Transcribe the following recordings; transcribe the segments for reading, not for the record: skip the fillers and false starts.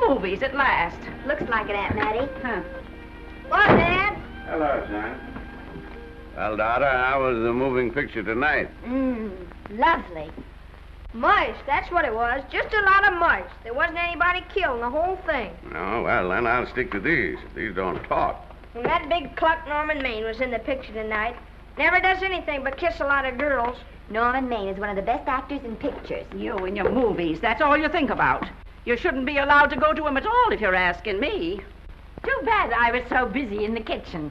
movies at last. Looks like it, Aunt Mattie. Huh. What, Dad? Hello, son. Well, daughter, how was the moving picture tonight? Lovely. Mice, that's what it was. Just a lot of mice. There wasn't anybody killed in the whole thing. Oh, well, then I'll stick to these. These don't talk. And that big cluck Norman Maine was in the picture tonight. Never does anything but kiss a lot of girls. Norman Maine is one of the best actors in pictures. You and your movies, that's all you think about. You shouldn't be allowed to go to them at all if you're asking me. Too bad I was so busy in the kitchen.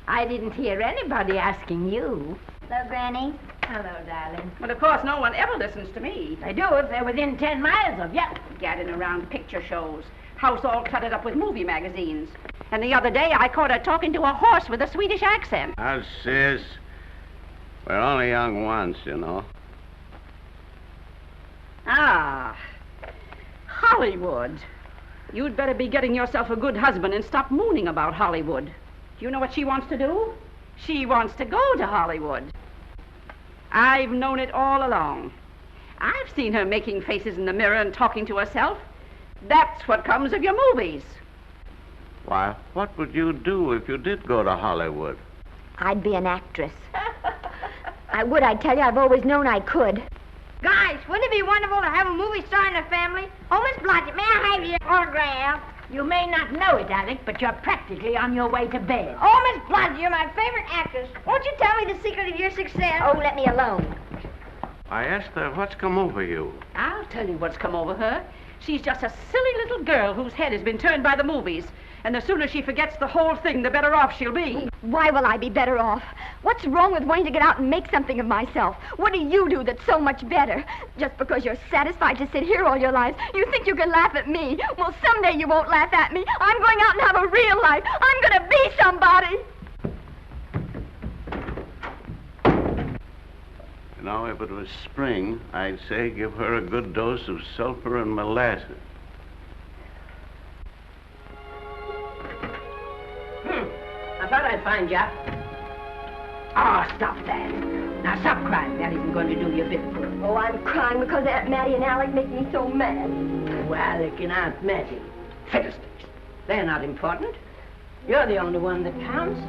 I didn't hear anybody asking you. Hello, Granny. Hello, darling. Well, of course, no one ever listens to me. They do if they're within 10 miles of you. Gadding around picture shows. House all cluttered up with movie magazines. And the other day, I caught her talking to a horse with a Swedish accent. Now, sis, we're only young once, you know. Ah, Hollywood. You'd better be getting yourself a good husband and stop mooning about Hollywood. Do you know what she wants to do? She wants to go to Hollywood. I've known it all along. I've seen her making faces in the mirror and talking to herself. That's what comes of your movies. Why, what would you do if you did go to Hollywood? I'd be an actress. I would, I tell you. I've always known I could. Guys, wouldn't it be wonderful to have a movie star in the family? Oh, Miss Blodgett, may I have your autograph? You may not know it, Alec, but you're practically on your way to bed. Oh, Miss Blodgett, you're my favorite actress. Won't you tell me the secret of your success? Oh, let me alone. I asked her, what's come over you? I'll tell you what's come over her. She's just a silly little girl whose head has been turned by the movies. And the sooner she forgets the whole thing, the better off she'll be. Why will I be better off? What's wrong with wanting to get out and make something of myself? What do you do that's so much better? Just because you're satisfied to sit here all your lives, you think you can laugh at me. Well, someday you won't laugh at me. I'm going out and have a real life. I'm going to be somebody. You know, if it was spring, I'd say give her a good dose of sulfur and molasses. I thought I'd find you. Oh, stop that. Now, stop crying. That isn't going to do you a bit of good. Oh, I'm crying because Aunt Mattie and Alec make me so mad. Oh, Alec and Aunt Mattie. Fiddlesticks. They're not important. You're the only one that counts.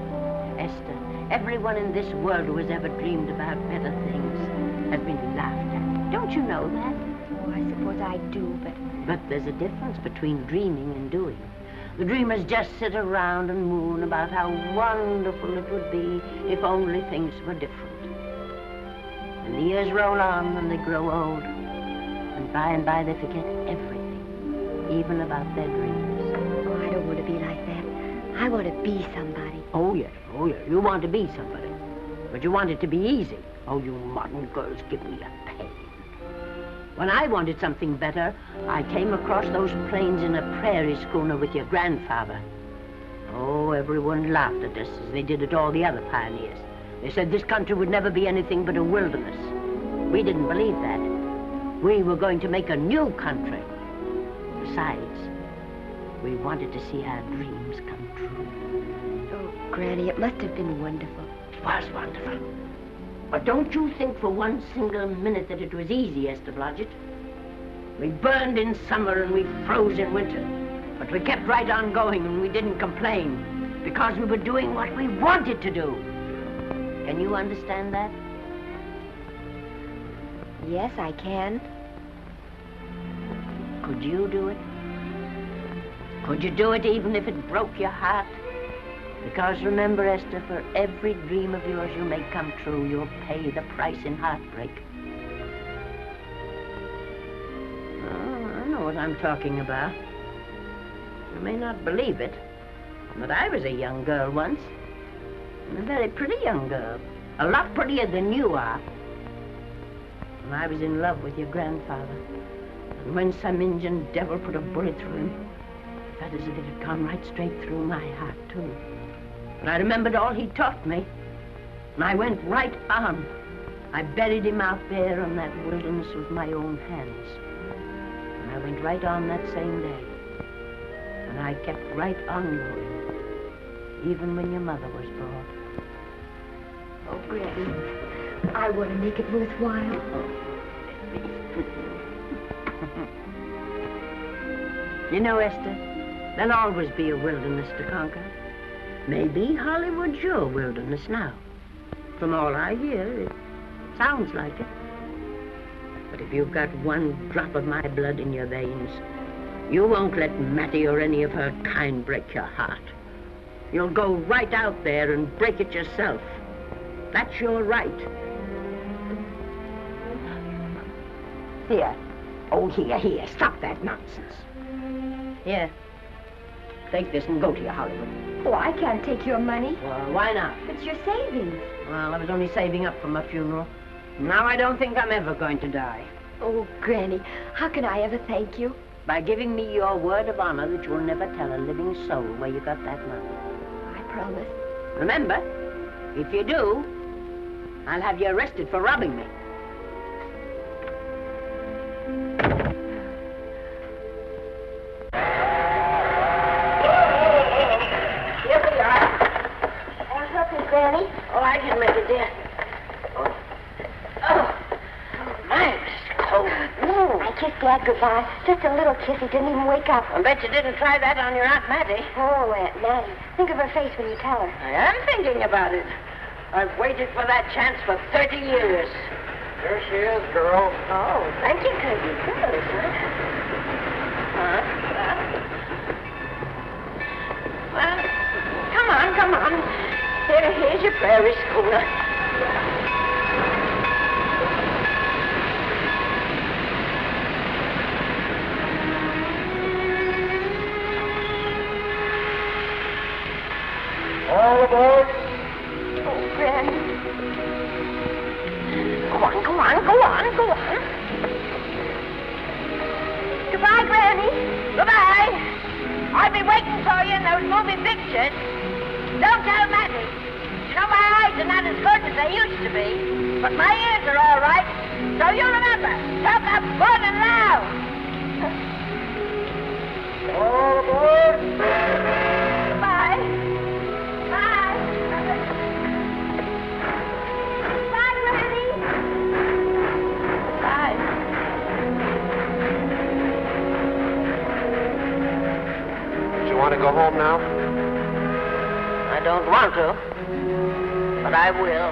Esther, everyone in this world who has ever dreamed about better things has been laughed at. Don't you know that? Oh, I suppose I do, but... But there's a difference between dreaming and doing. The dreamers just sit around and moon about how wonderful it would be if only things were different. And the years roll on and they grow old. And by they forget everything, even about their dreams. Oh, I don't want to be like that. I want to be somebody. Oh, yes. You want to be somebody. But you want it to be easy. Oh, you modern girls give me a pain. When I wanted something better, I came across those plains in a prairie schooner with your grandfather. Oh, everyone laughed at us as they did at all the other pioneers. They said this country would never be anything but a wilderness. We didn't believe that. We were going to make a new country. Besides, we wanted to see our dreams come true. Oh, Granny, it must have been wonderful. It was wonderful. But don't you think for one single minute that it was easy, Esther Blodgett. We burned in summer and we froze in winter. But we kept right on going and we didn't complain because we were doing what we wanted to do. Can you understand that? Yes, I can. Could you do it? Could you do it even if it broke your heart? Because remember, Esther, for every dream of yours you make come true, you'll pay the price in heartbreak. Oh, I know what I'm talking about. You may not believe it, but I was a young girl once. A very pretty young girl. A lot prettier than you are. And I was in love with your grandfather. And when some Indian devil put a bullet through him, it felt as if it had gone right straight through my heart, too. And I remembered all he taught me. And I went right on. I buried him out there in that wilderness with my own hands. And I went right on that same day. And I kept right on going, even when your mother was born. Oh, Granny, I want to make it worthwhile. You know, Esther, there'll always be a wilderness to conquer. Maybe Hollywood's your wilderness now. From all I hear, it sounds like it. But if you've got one drop of my blood in your veins, you won't let Mattie or any of her kind break your heart. You'll go right out there and break it yourself. That's your right. Here. Oh, here. Stop that nonsense. Here. Take this and go to your Hollywood. Oh, I can't take your money. Well, why not? It's your savings. Well, I was only saving up for my funeral. Now I don't think I'm ever going to die. Oh, Granny, how can I ever thank you? By giving me your word of honor that you'll never tell a living soul where you got that money. I promise. Remember, if you do, I'll have you arrested for robbing me. Here we are. I'll help you, Granny. Oh, I can make it, dear. Oh, my, it's cold. I kissed Dad goodbye. Just a little kiss. He didn't even wake up. I bet you didn't try that on your Aunt Mattie. Oh, Aunt Mattie. Think of her face when you tell her. I am thinking about it. I've waited for that chance for 30 years. Here she is, girl. Oh, thank you, Kirby. Good, Well, come on. Here's your prairie schooner. All aboard. Oh, Granny. Go on. Goodbye, Granny. Goodbye. I'll be waiting for you in those movie pictures. Don't tell Mattie. You know, my eyes are not as good as they used to be, but my ears are all right. So you remember, talk up good and loud. All aboard. Goodbye. Bye. Bye, Granny. Bye. Do you want to go home now? I don't want to, but I will.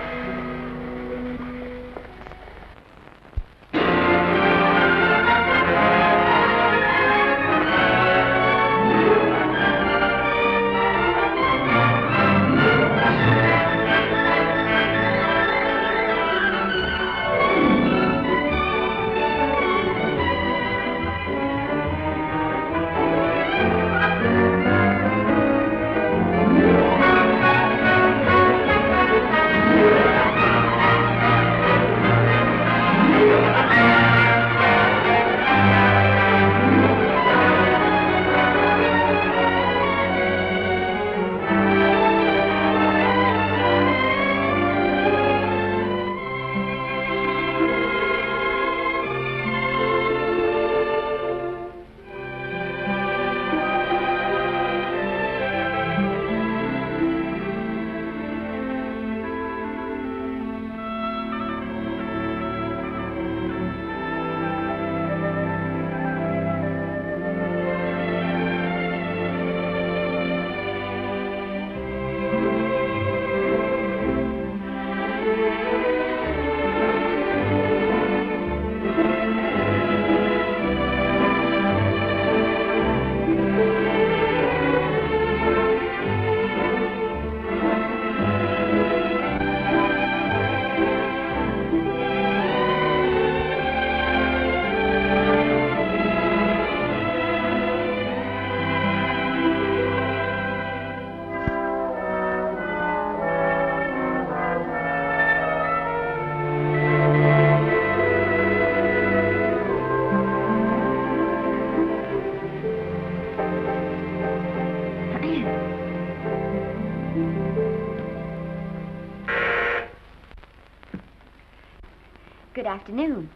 Good afternoon.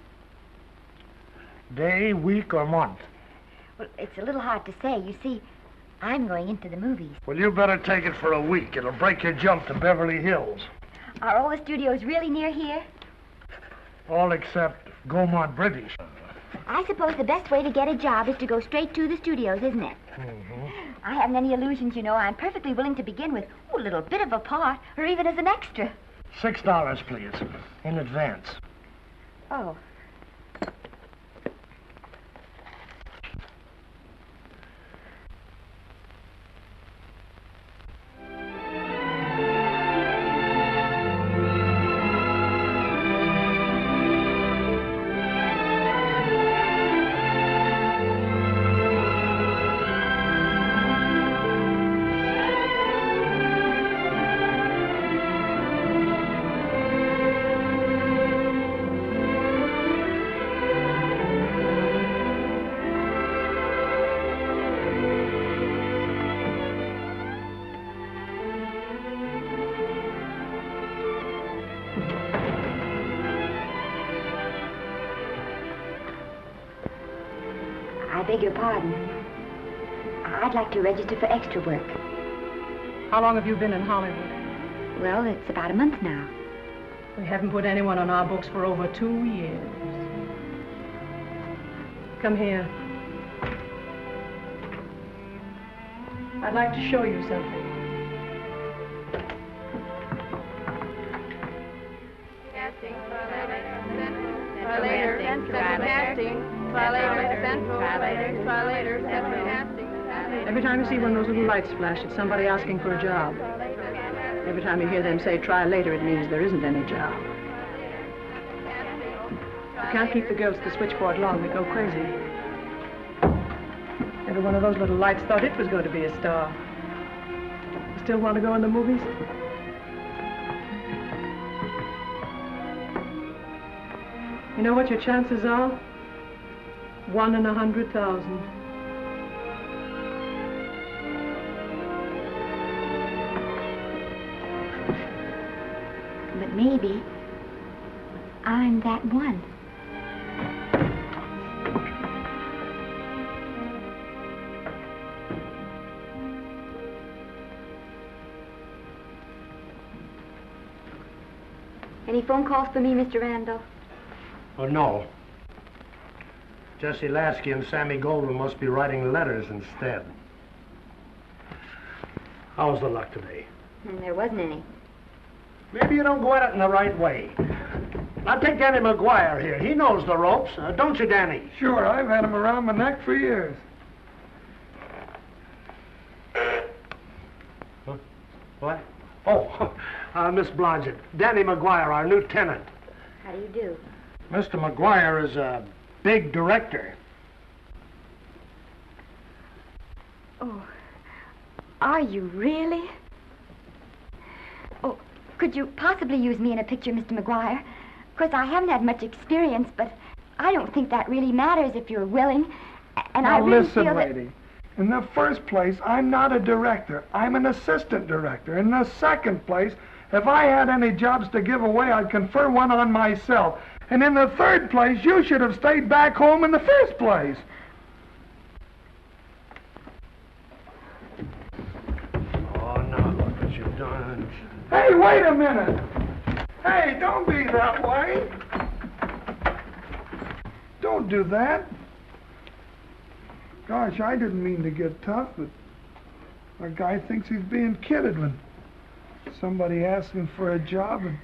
Day, week, or month? Well, it's a little hard to say. You see, I'm going into the movies. Well, you better take it for a week. It'll break your jump to Beverly Hills. Are all the studios really near here? All except Gaumont British. I suppose the best way to get a job is to go straight to the studios, isn't it? Mm-hmm. I haven't any illusions, you know. I'm perfectly willing to begin with a little bit of a part, or even as an extra. $6, please, in advance. Oh. I beg your pardon. I'd like to register for extra work. How long have you been in Hollywood? Well, it's about a month now. We haven't put anyone on our books for over 2 years. Come here. I'd like to show you something. Every time you see one of those little lights flash, it's somebody asking for a job. Every time you hear them say, try later, it means there isn't any job. You can't keep the girls at the switchboard long. They go crazy. Every one of those little lights thought it was going to be a star. You still want to go in the movies? You know what your chances are? 1 in 100,000. But maybe I'm that one. Any phone calls for me, Mr. Randall? Oh, no. Jesse Lasky and Sammy Goldwyn must be writing letters instead. How's the luck today? There wasn't any. Maybe you don't go at it in the right way. Now take Danny McGuire here. He knows the ropes. Don't you, Danny? Sure, I've had him around my neck for years. Huh? What? Oh, Miss Blodgett. Danny McGuire, our new tenant. How do you do? Mr. McGuire is a big director. Oh, are you really? Oh, could you possibly use me in a picture, Mr. McGuire? Of course, I haven't had much experience, but I don't think that really matters if you're willing. And Now I really listen, feel that... lady. In the first place, I'm not a director. I'm an assistant director. In the second place, if I had any jobs to give away, I'd confer one on myself. And in the third place, you should have stayed back home in the first place. Oh, now look what you've done. Hey, wait a minute. Hey, don't be that way. Don't do that. Gosh, I didn't mean to get tough, but a guy thinks he's being kidded when somebody asks him for a job and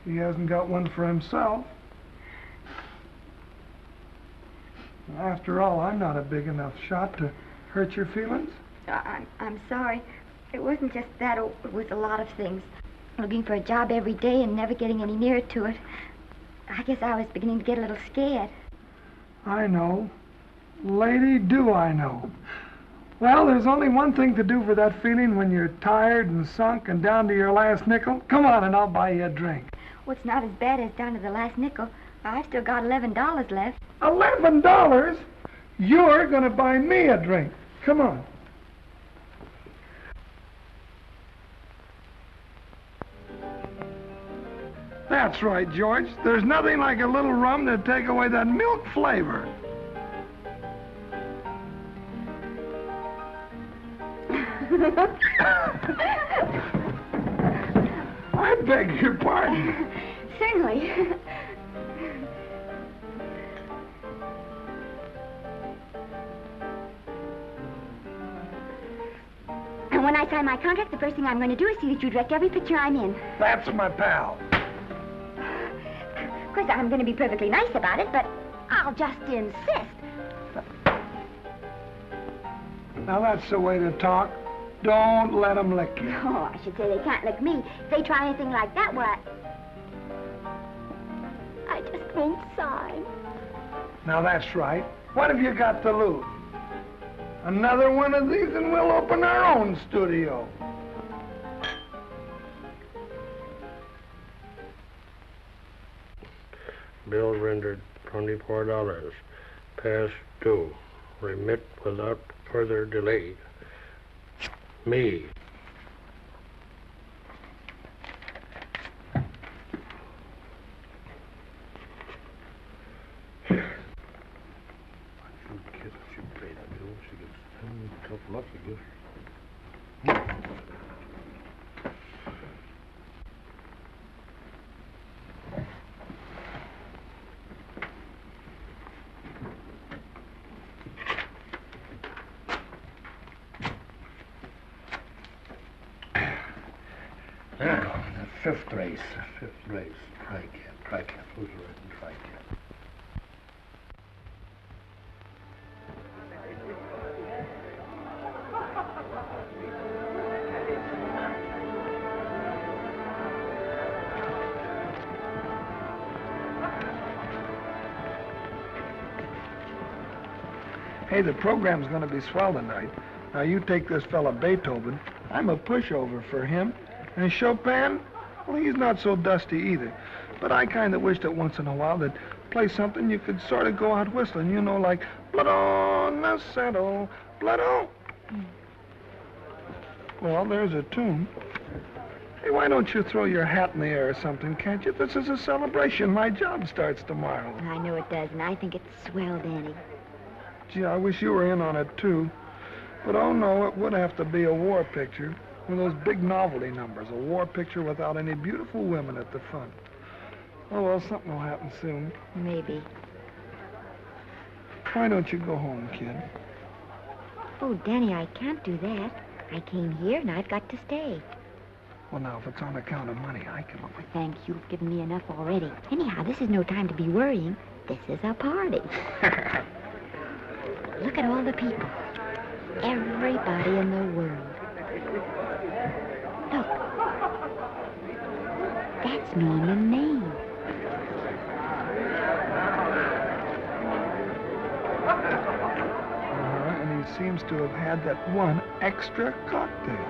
he hasn't got one for himself. After all, I'm not a big enough shot to hurt your feelings. I'm sorry. It wasn't just that. It was a lot of things. Looking for a job every day and never getting any nearer to it. I guess I was beginning to get a little scared. I know. Lady, do I know. Well, there's only one thing to do for that feeling when you're tired and sunk and down to your last nickel. Come on and I'll buy you a drink. Well, it's not as bad as down to the last nickel. I've still got $11 left. $11? You're going to buy me a drink. Come on. That's right, George. There's nothing like a little rum to take away that milk flavor. I beg your pardon. Certainly. when I sign my contract, the first thing I'm going to do is see that you direct every picture I'm in. That's my pal. Of course, I'm going to be perfectly nice about it, but I'll just insist. Now, that's the way to talk. Don't let them lick you. Oh, I should say they can't lick me. If they try anything like that, well, I just won't sign. Now, that's right. What have you got to lose? Another one of these and we'll open our own studio. Bill rendered $24. Past due. Remit without further delay. Me. Fifth race. Fifth race. Tri-cap. Who's writing tri-cap? Hey, the program's going to be swell tonight. Now, you take this fella Beethoven. I'm a pushover for him. And Chopin, well, he's not so dusty either. But I kind of wish that once in a while they'd play something you could sort of go out whistling, you know, like blood on the saddle, blood on. Well, there's a tune. Hey, why don't you throw your hat in the air or something, can't you? This is a celebration. My job starts tomorrow. I know it does, and I think it's swell, Danny. Gee, I wish you were in on it, too. But, oh, no, it would have to be a war picture. One of those big novelty numbers, a war picture without any beautiful women at the front. Oh, well, something will happen soon. Maybe. Why don't you go home, kid? Oh, Danny, I can't do that. I came here, and I've got to stay. Well, now, if it's on account of money, I can... Oh, thank you. You've given me enough already. Anyhow, this is no time to be worrying. This is a party. Look at all the people. Everybody in the world. Look. That's Norman Maine. And he seems to have had that one extra cocktail.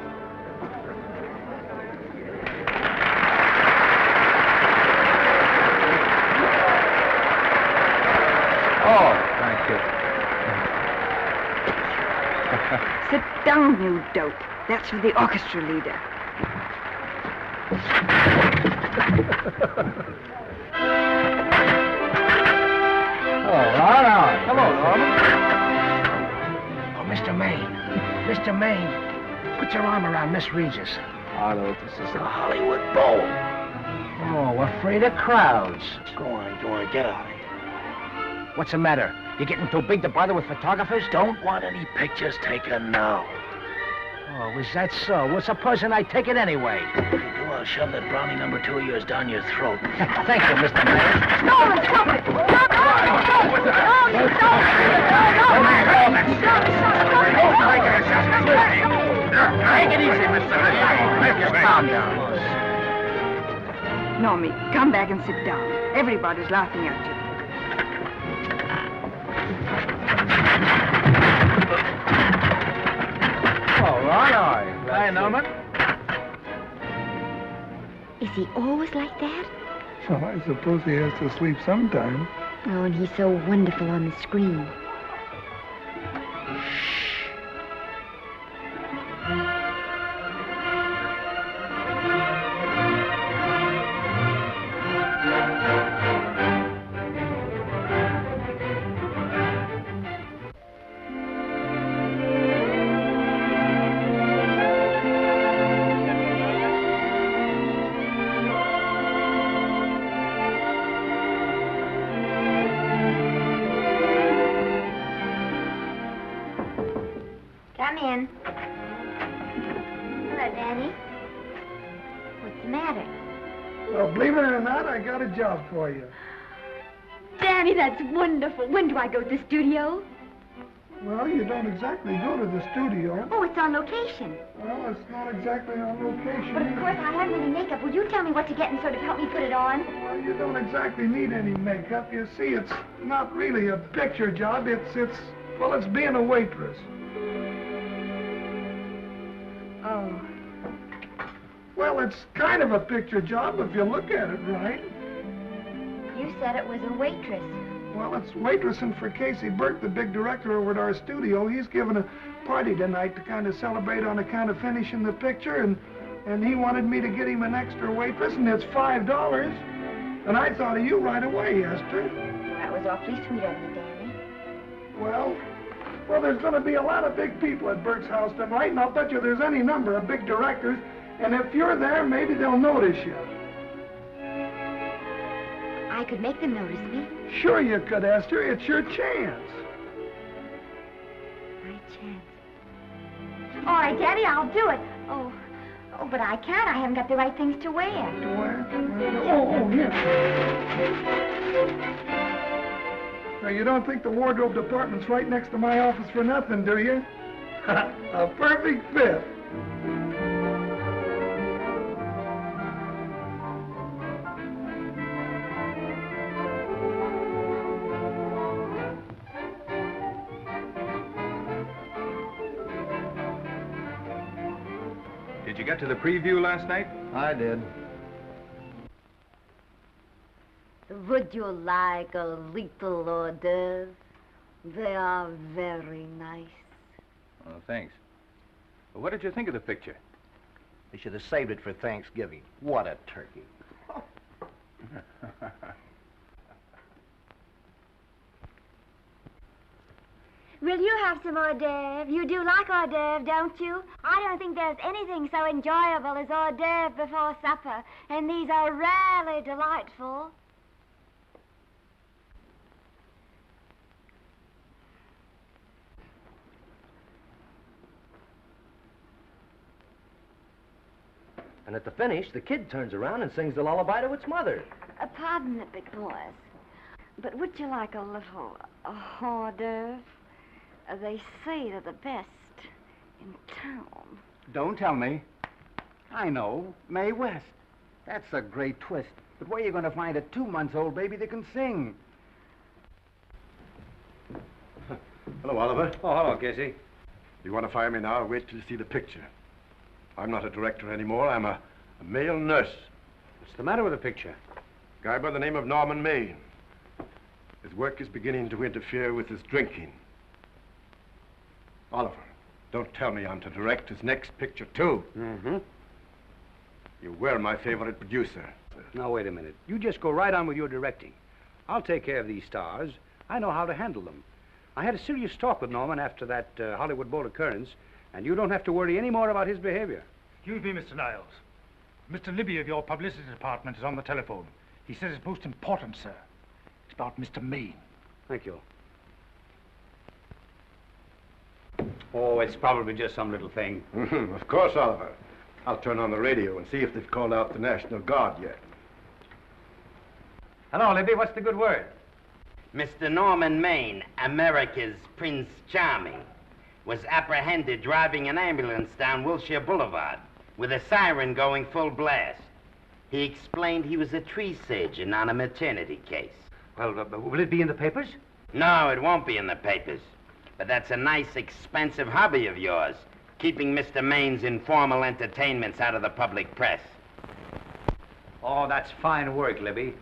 Oh, thank you. Sit down, you dope. That's for the orchestra leader. All right. Hello, Norman. Oh, Mr. Maine. Mr. Maine, put your arm around Miss Regis. Arnold, this is The Hollywood Bowl. Oh, afraid of crowds. Go on, get out of here. What's the matter? You getting too big to bother with photographers? Don't want any pictures taken now. Oh, is that so? Well, supposing I take it anyway. If you do, I'll shove that Brownie number 2 of yours down your throat. Thank you, Mr. Mayor. Norman, stop it! Stop it! Take it easy, Mr. Mayor. Just calm down. Normie, come back and sit down. Everybody's laughing at you. All right. Hi, Norman. Is he always like that? Well, I suppose he has to sleep sometime. Oh, and he's so wonderful on the screen. Come in. Danny, what's the matter? Well, believe it or not, I got a job for you. Danny, that's wonderful. When do I go to the studio? Well, you don't exactly go to the studio. Oh, it's on location. Well, it's not exactly on location. But of course, I haven't any makeup. Will you tell me what to get and sort of help me put it on? Well, you don't exactly need any makeup. You see, it's not really a picture job. Well, it's being a waitress. Oh. Well, it's kind of a picture job if you look at it right. You said it was a waitress. Well, it's waitressing for Casey Burke, the big director over at our studio. He's giving a party tonight to kind of celebrate on account of finishing the picture, and he wanted me to get him an extra waitress, and it's $5. And I thought of you right away, Esther. That was awfully sweet of you, Danny. Well, there's going to be a lot of big people at Burke's house tonight, and I'll bet you there's any number of big directors, and if you're there, maybe they'll notice you. I could make them notice me. Sure you could, Esther. It's your chance. My chance. All right, Daddy, I'll do it. Oh, but I can't. I haven't got the right things to wear. To wear? Oh, here. Now, you don't think the wardrobe department's right next to my office for nothing, do you? A perfect fit. Did you get to the preview last night? I did. Would you like a little hors d'oeuvre? They are very nice. Oh, thanks. Well, what did you think of the picture? They should have saved it for Thanksgiving. What a turkey. Will you have some hors d'oeuvre? You do like hors d'oeuvre, don't you? I don't think there's anything so enjoyable as hors d'oeuvre before supper, and these are rarely delightful. And at the finish, the kid turns around and sings the lullaby to its mother. Pardon the big boys, but would you like a little hors d'oeuvre? They say they're the best in town. Don't tell me. I know. Mae West. That's a great twist. But where are you going to find a 2-month-old baby that can sing? Hello, Oliver. Oh, hello, Casey. You want to fire me now or wait till you see the picture? I'm not a director anymore. I'm a male nurse. What's the matter with the picture? Guy by the name of Norman Maine. His work is beginning to interfere with his drinking. Oliver, don't tell me I'm to direct his next picture, too. Mm-hmm. You were my favorite producer. Now, wait a minute. You just go right on with your directing. I'll take care of these stars. I know how to handle them. I had a serious talk with Norman after that Hollywood Bowl occurrence, and you don't have to worry any more about his behavior. Excuse me, Mr. Niles. Mr. Libby of your publicity department is on the telephone. He says it's most important, sir. It's about Mr. Maine. Thank you. Oh, it's probably just some little thing. Of course, Oliver. I'll turn on the radio and see if they've called out the National Guard yet. Hello, Libby. What's the good word? Mr. Norman Maine, America's Prince Charming, was apprehended driving an ambulance down Wilshire Boulevard with a siren going full blast. He explained he was a tree surgeon on a maternity case. Well, will it be in the papers? No, it won't be in the papers. But that's a nice, expensive hobby of yours, keeping Mr. Maine's informal entertainments out of the public press. Oh, that's fine work, Libby.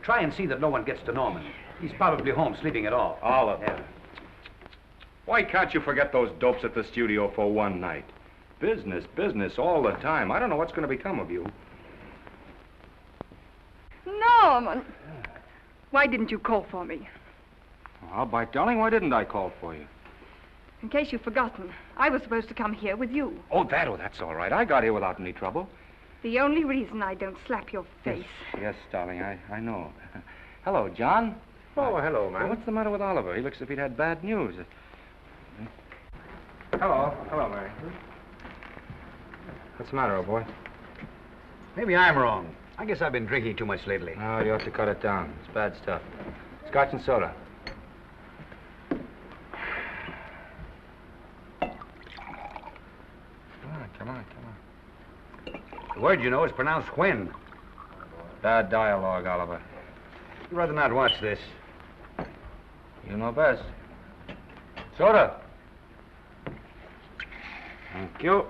Try and see that no one gets to Norman. He's probably home sleeping it off. Oliver. Yeah. Why can't you forget those dopes at the studio for one night? Business, business all the time. I don't know what's going to become of you. Norman! Why didn't you call for me? Well, by darling, why didn't I call for you? In case you've forgotten, I was supposed to come here with you. Oh, that's all right. I got here without any trouble. The only reason I don't slap your face. Yes, darling, I know. Hello, John. Oh, hello, man. Well, what's the matter with Oliver? He looks as if he'd had bad news. Hello, Mary. What's the matter, old boy? Maybe I'm wrong. I guess I've been drinking too much lately. Oh, you ought to cut it down. It's bad stuff. Scotch and soda. Come on. The word, you know, is pronounced when. Bad dialogue, Oliver. I'd rather not watch this. You know best. Soda. Thank you.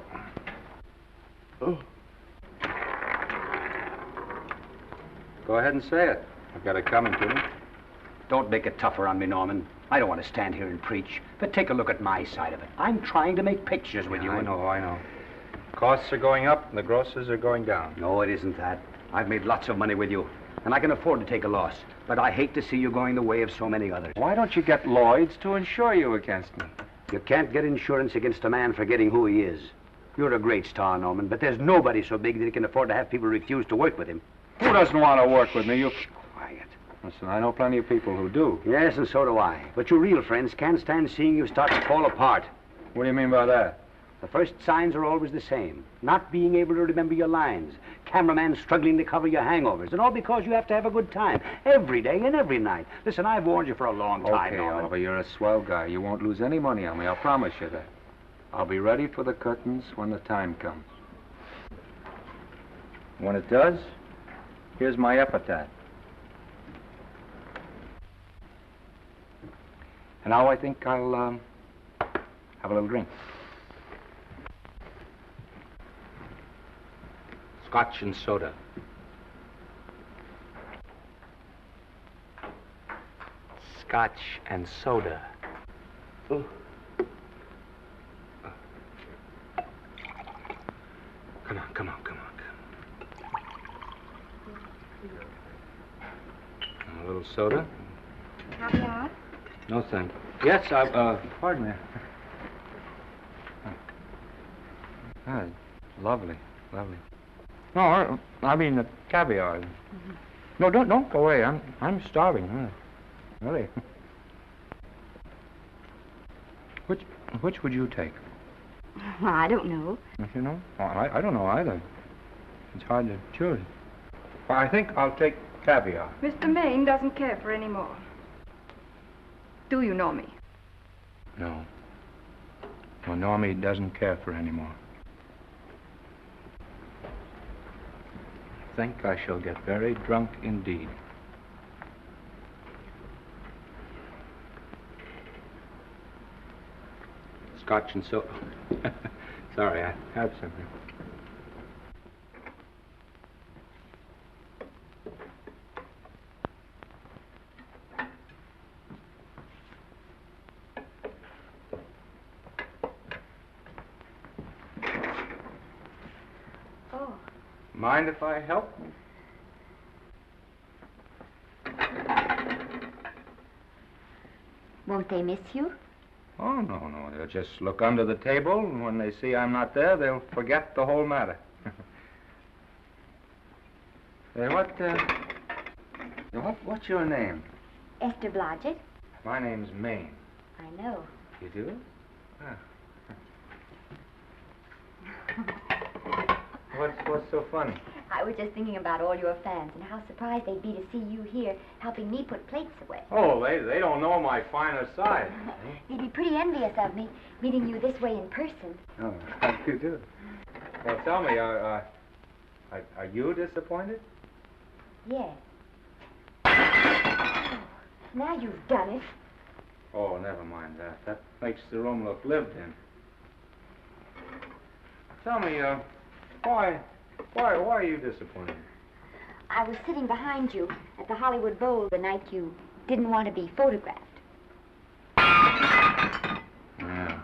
Oh. Go ahead and say it. I've got it coming to me. Don't make it tougher on me, Norman. I don't want to stand here and preach, but take a look at my side of it. I'm trying to make pictures with you. I know. Costs are going up and the grosses are going down. No, it isn't that. I've made lots of money with you, and I can afford to take a loss. But I hate to see you going the way of so many others. Why don't you get Lloyd's to insure you against me? You can't get insurance against a man forgetting who he is. You're a great star, Norman, but there's nobody so big that he can afford to have people refuse to work with him. Who doesn't want to work with me? You... Quiet. Listen, I know plenty of people who do. Yes, and so do I. But your real friends can't stand seeing you start to fall apart. What do you mean by that? The first signs are always the same. Not being able to remember your lines. Cameraman struggling to cover your hangovers. And all because you have to have a good time. Every day and every night. Listen, I've warned you for a long time, Okay, Norman. Oliver, you're a swell guy. You won't lose any money on me. I'll promise you that. I'll be ready for the curtains when the time comes. When it does, here's my epitaph. And now I think I'll have a little drink. Scotch and soda. Scotch and soda. Oh. Come on. A little soda? Caviar? No, thank you. Yes, pardon me. Ah, lovely. No, I mean the caviar. Mm-hmm. No, don't go away. I'm starving. Really. Which would you take? Well, I don't know. Don't you know? Oh, I don't know either. It's hard to choose. Well, I think I'll take caviar. Mr. Maine doesn't care for any more. Do you know me? No. Well, Normie doesn't care for any more. I think I shall get very drunk indeed. Scotch and soda. Sorry, I have something. Oh. Mind if I help? Won't they miss you? Oh, no. They'll just look under the table, and when they see I'm not there, they'll forget the whole matter. Hey, what's your name? Esther Blodgett. My name's Maine. I know. You do? Ah. What's so funny? I was just thinking about all your fans and how surprised they'd be to see you here helping me put plates away. Oh, they don't know my finer side. They'd be pretty envious of me, meeting you this way in person. Oh, how do you do? Well, tell me, are you disappointed? Yes. Oh, now you've done it. Oh, never mind that. That makes the room look lived in. Tell me, why are you disappointed? I was sitting behind you at the Hollywood Bowl the night you didn't want to be photographed. Yeah.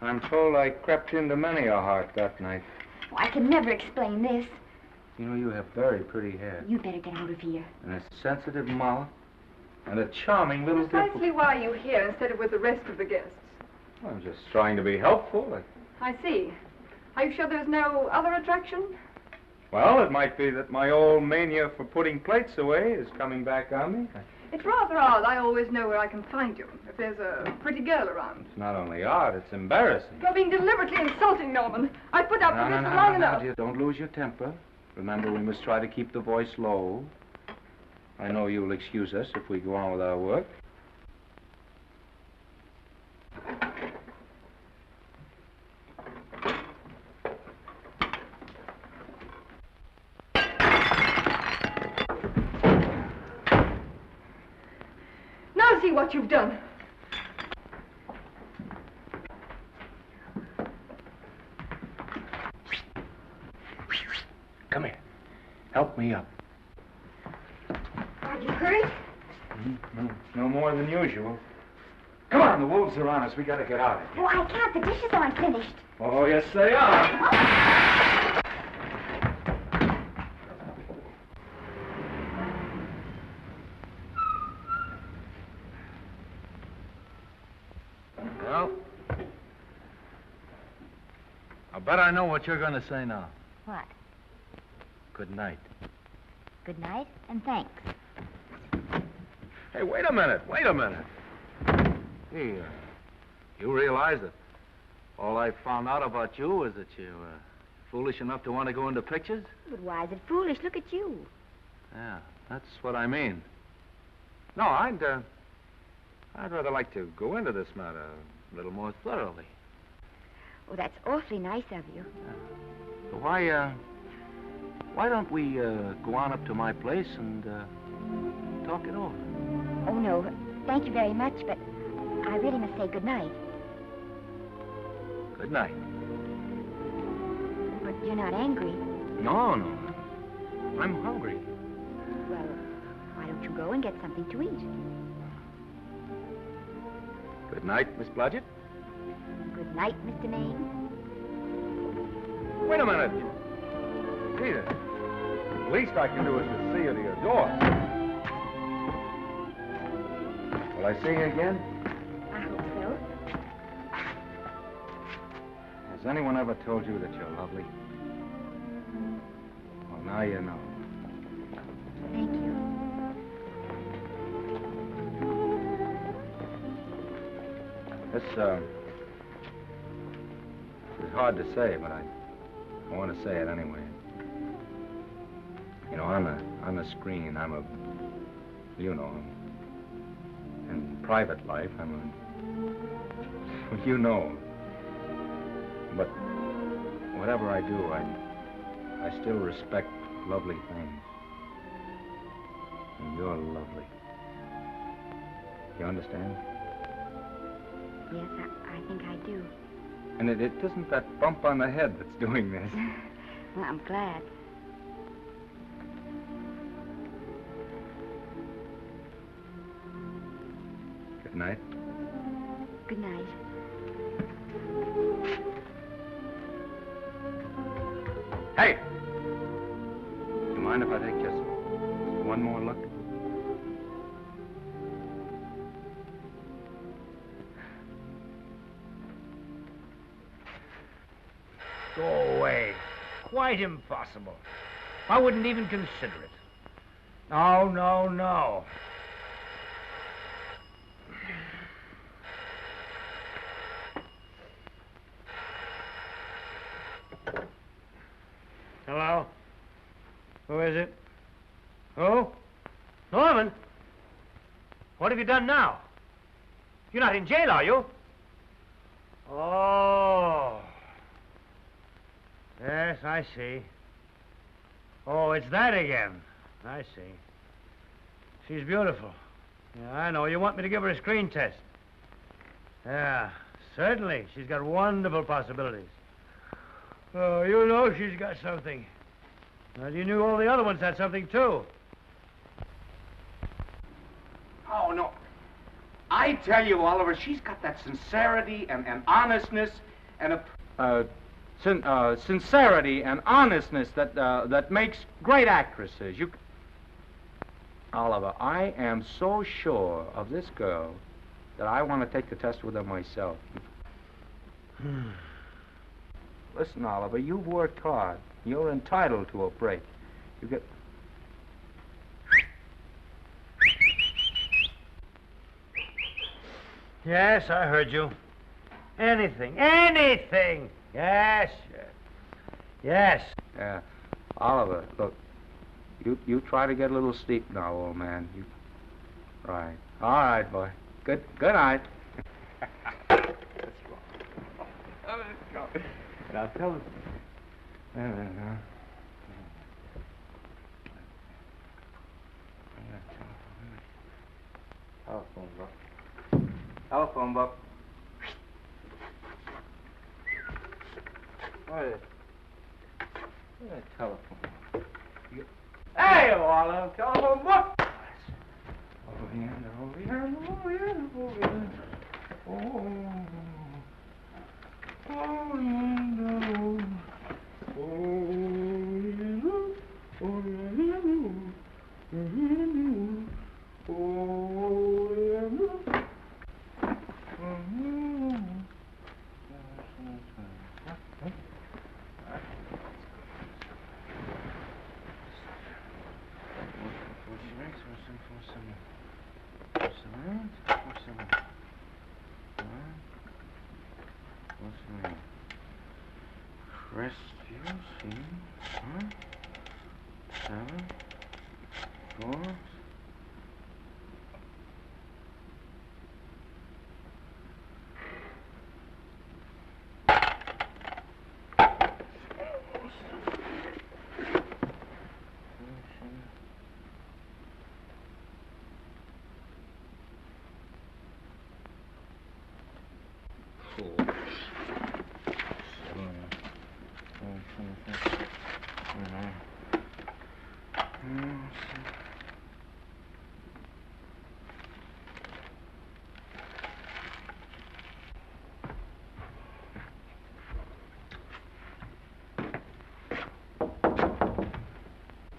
I'm told I crept into many a heart that night. Oh, I can never explain this. You know, you have very pretty hair. You better get out of here. And a sensitive mouth. And a charming little Precisely why are you here instead of with the rest of the guests? I'm just trying to be helpful. I see. Are you sure there's no other attraction? Well, it might be that my old mania for putting plates away is coming back on me. It's rather odd. I always know where I can find you if there's a pretty girl around. It's not only odd, it's embarrassing. You're being deliberately insulting, Norman. I've put up with this for long enough. Dear, don't lose your temper. Remember, we must try to keep the voice low. I know you'll excuse us if we go on with our work. Now see what you've done. Come here. Help me up. Are you hurt? No more than usual. Come on, the wolves are on us. We gotta get out of here. Oh, I can't. The dishes aren't finished. Oh, yes, they are. Well, I bet I know what you're going to say now. What? Good night. Good night, and thanks. Hey, wait a minute. Hey, you realize that all I found out about you is that you're foolish enough to want to go into pictures? But why is it foolish? Look at you. Yeah, that's what I mean. No, I'd rather like to go into this matter a little more thoroughly. Oh, that's awfully nice of you. So why don't we go on up to my place and talk it over? Oh, no. Thank you very much, but I really must say good night. Good night. But you're not angry. No. I'm hungry. Well, why don't you go and get something to eat? Good night, Miss Blodgett. Good night, Mr. Maine. Wait a minute. Peter, the least I can do is to see you to your door. Will I see you again? I hope so. Has anyone ever told you that you're lovely? Well, now you know. Thank you. This is hard to say, but I want to say it anyway. You know, on the screen, I'm a, you know, in private life, I'm a, you know. But whatever I do, I still respect lovely things. And you're lovely. You understand? Yes, I think I do. And it isn't that bump on the head that's doing this. Well, I'm glad. Good night. Good night. Hey! You mind if I take just one more look? Go away. Quite impossible. I wouldn't even consider it. No. Hello? Who is it? Who? Norman? What have you done now? You're not in jail, are you? Oh. Yes, I see. Oh, it's that again. I see. She's beautiful. Yeah, I know. You want me to give her a screen test? Yeah, certainly. She's got wonderful possibilities. Oh, you know she's got something. Well, you knew all the other ones had something, too. Oh, no. I tell you, Oliver, she's got that sincerity and honestness and a... Sincerity and honestness that makes great actresses. Oliver, I am so sure of this girl that I want to take the test with her myself. Listen, Oliver, you've worked hard. You're entitled to a break. You get... Yes, I heard you. Anything. Anything! Yes, yes. Yes. Yeah. Oliver, look. You try to get a little sleep now, old man. Right. All right, boy. Good night. Let's go. Now tell us. Telephone book. Telephone book. What is it? Telephone. Hey, Oliver, telephone book. Over here.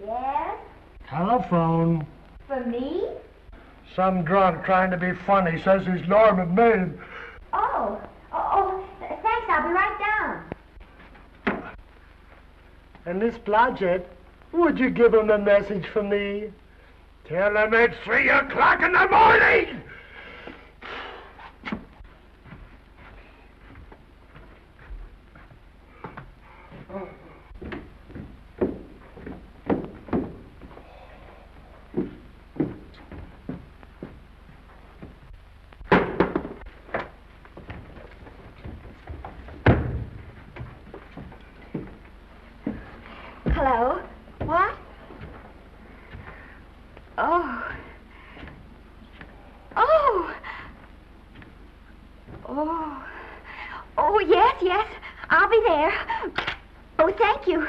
Yes? Telephone. For me? Some drunk trying to be funny says he's Norman Maine. Oh, thanks, I'll be right down. And Miss Blodgett, would you give him a message for me? Tell him it's 3 o'clock in the morning! Hello? What? Oh. Oh. Oh. Oh, yes. I'll be there. Oh, thank you.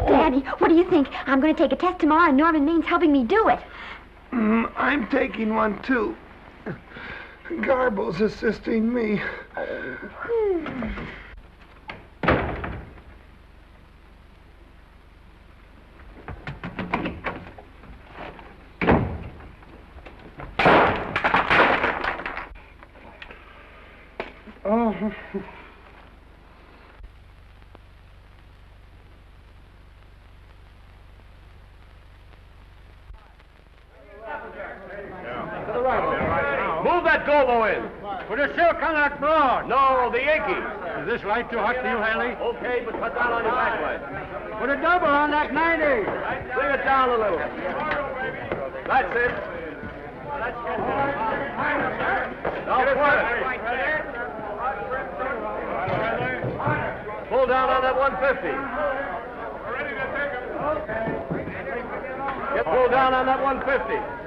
Daddy, what do you think? I'm going to take a test tomorrow, and Norman Main's helping me do it. I'm taking one, too. Garble's assisting me. Oh. Move that Gobo in. Put a silk on that broad. No, the Yankee. Is this light too hot for you, Hanley? Okay, but cut down on your backlight. Put a double on that 90. Bring it down a little. That's it. Now pull it. Pull down on that 150. Get pulled down on that 150.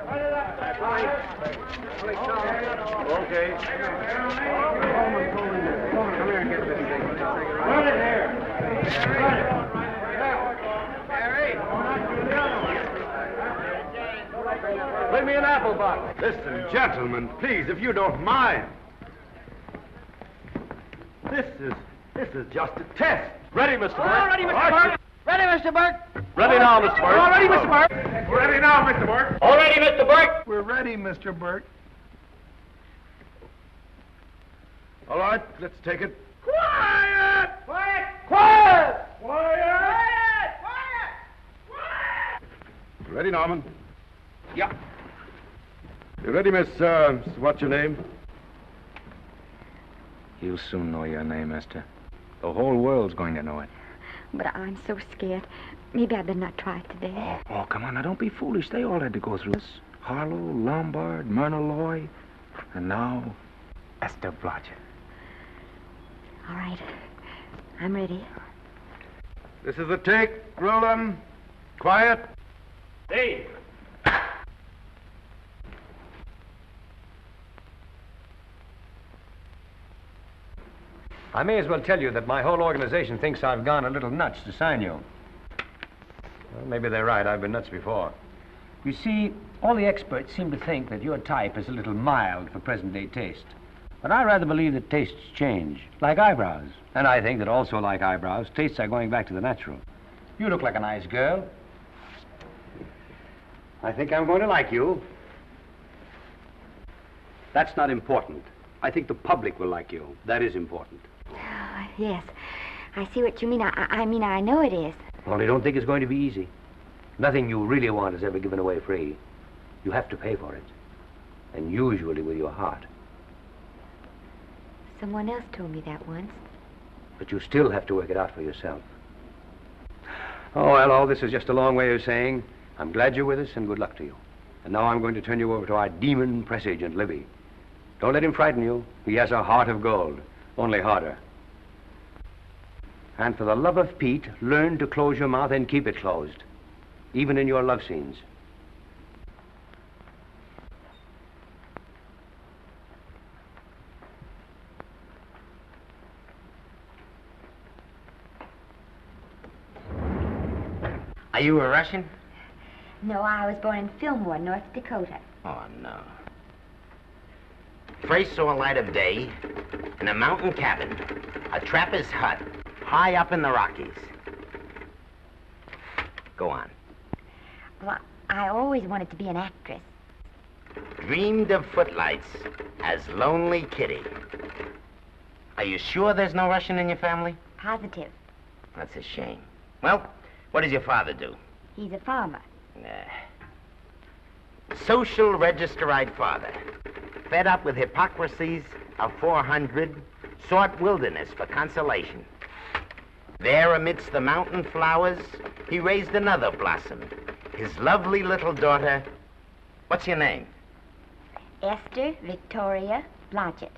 Okay. Come here and get this thing. Run it here. Run it. Bring me an apple box. Listen, gentlemen, please, if you don't mind. This is just a test. Ready, Mr. Burke? All ready, Mr. Burke. Ready, Mr. Burke. Ready now, Mr. Burke. All ready, Mr. Burke. We're ready now, Mr. Burke. All ready, Mr. Burke. We're ready, Mr. Burke. All right, let's take it. Quiet! Quiet! Quiet! Quiet! Ready, Norman? Yeah. You ready, Miss, what's your name? You'll soon know your name, Esther. The whole world's going to know it. But I'm so scared. Maybe I better not try it today. Oh, come on, now don't be foolish. They all had to go through this. Harlow, Lombard, Myrna Loy, and now Esther Blodgett. All right. I'm ready. This is the take. Roll 'em. Quiet. Hey! I may as well tell you that my whole organization thinks I've gone a little nuts to sign you. Well, maybe they're right. I've been nuts before. You see, all the experts seem to think that your type is a little mild for present-day taste. But I rather believe that tastes change, like eyebrows. And I think that also like eyebrows, tastes are going back to the natural. You look like a nice girl. I think I'm going to like you. That's not important. I think the public will like you. That is important. Oh, yes. I see what you mean. I mean, I know it is. Only don't think it's going to be easy. Nothing you really want is ever given away free. You have to pay for it. And usually with your heart. Someone else told me that once. But you still have to work it out for yourself. Oh, well, all this is just a long way of saying, I'm glad you're with us and good luck to you. And now I'm going to turn you over to our demon press agent, Libby. Don't let him frighten you. He has a heart of gold, only harder. And for the love of Pete, learn to close your mouth and keep it closed, even in your love scenes. Are you a Russian? No, I was born in Fillmore, North Dakota. Oh, no. First saw light of day in a mountain cabin, a trapper's hut, high up in the Rockies. Go on. Well, I always wanted to be an actress. Dreamed of footlights as Lonely Kitty. Are you sure there's no Russian in your family? Positive. That's a shame. Well, what does your father do? He's a farmer. Social registerite father. Fed up with hypocrisies of 400, sought wilderness for consolation. There amidst the mountain flowers, he raised another blossom. His lovely little daughter. What's your name? Esther Victoria Blodgett.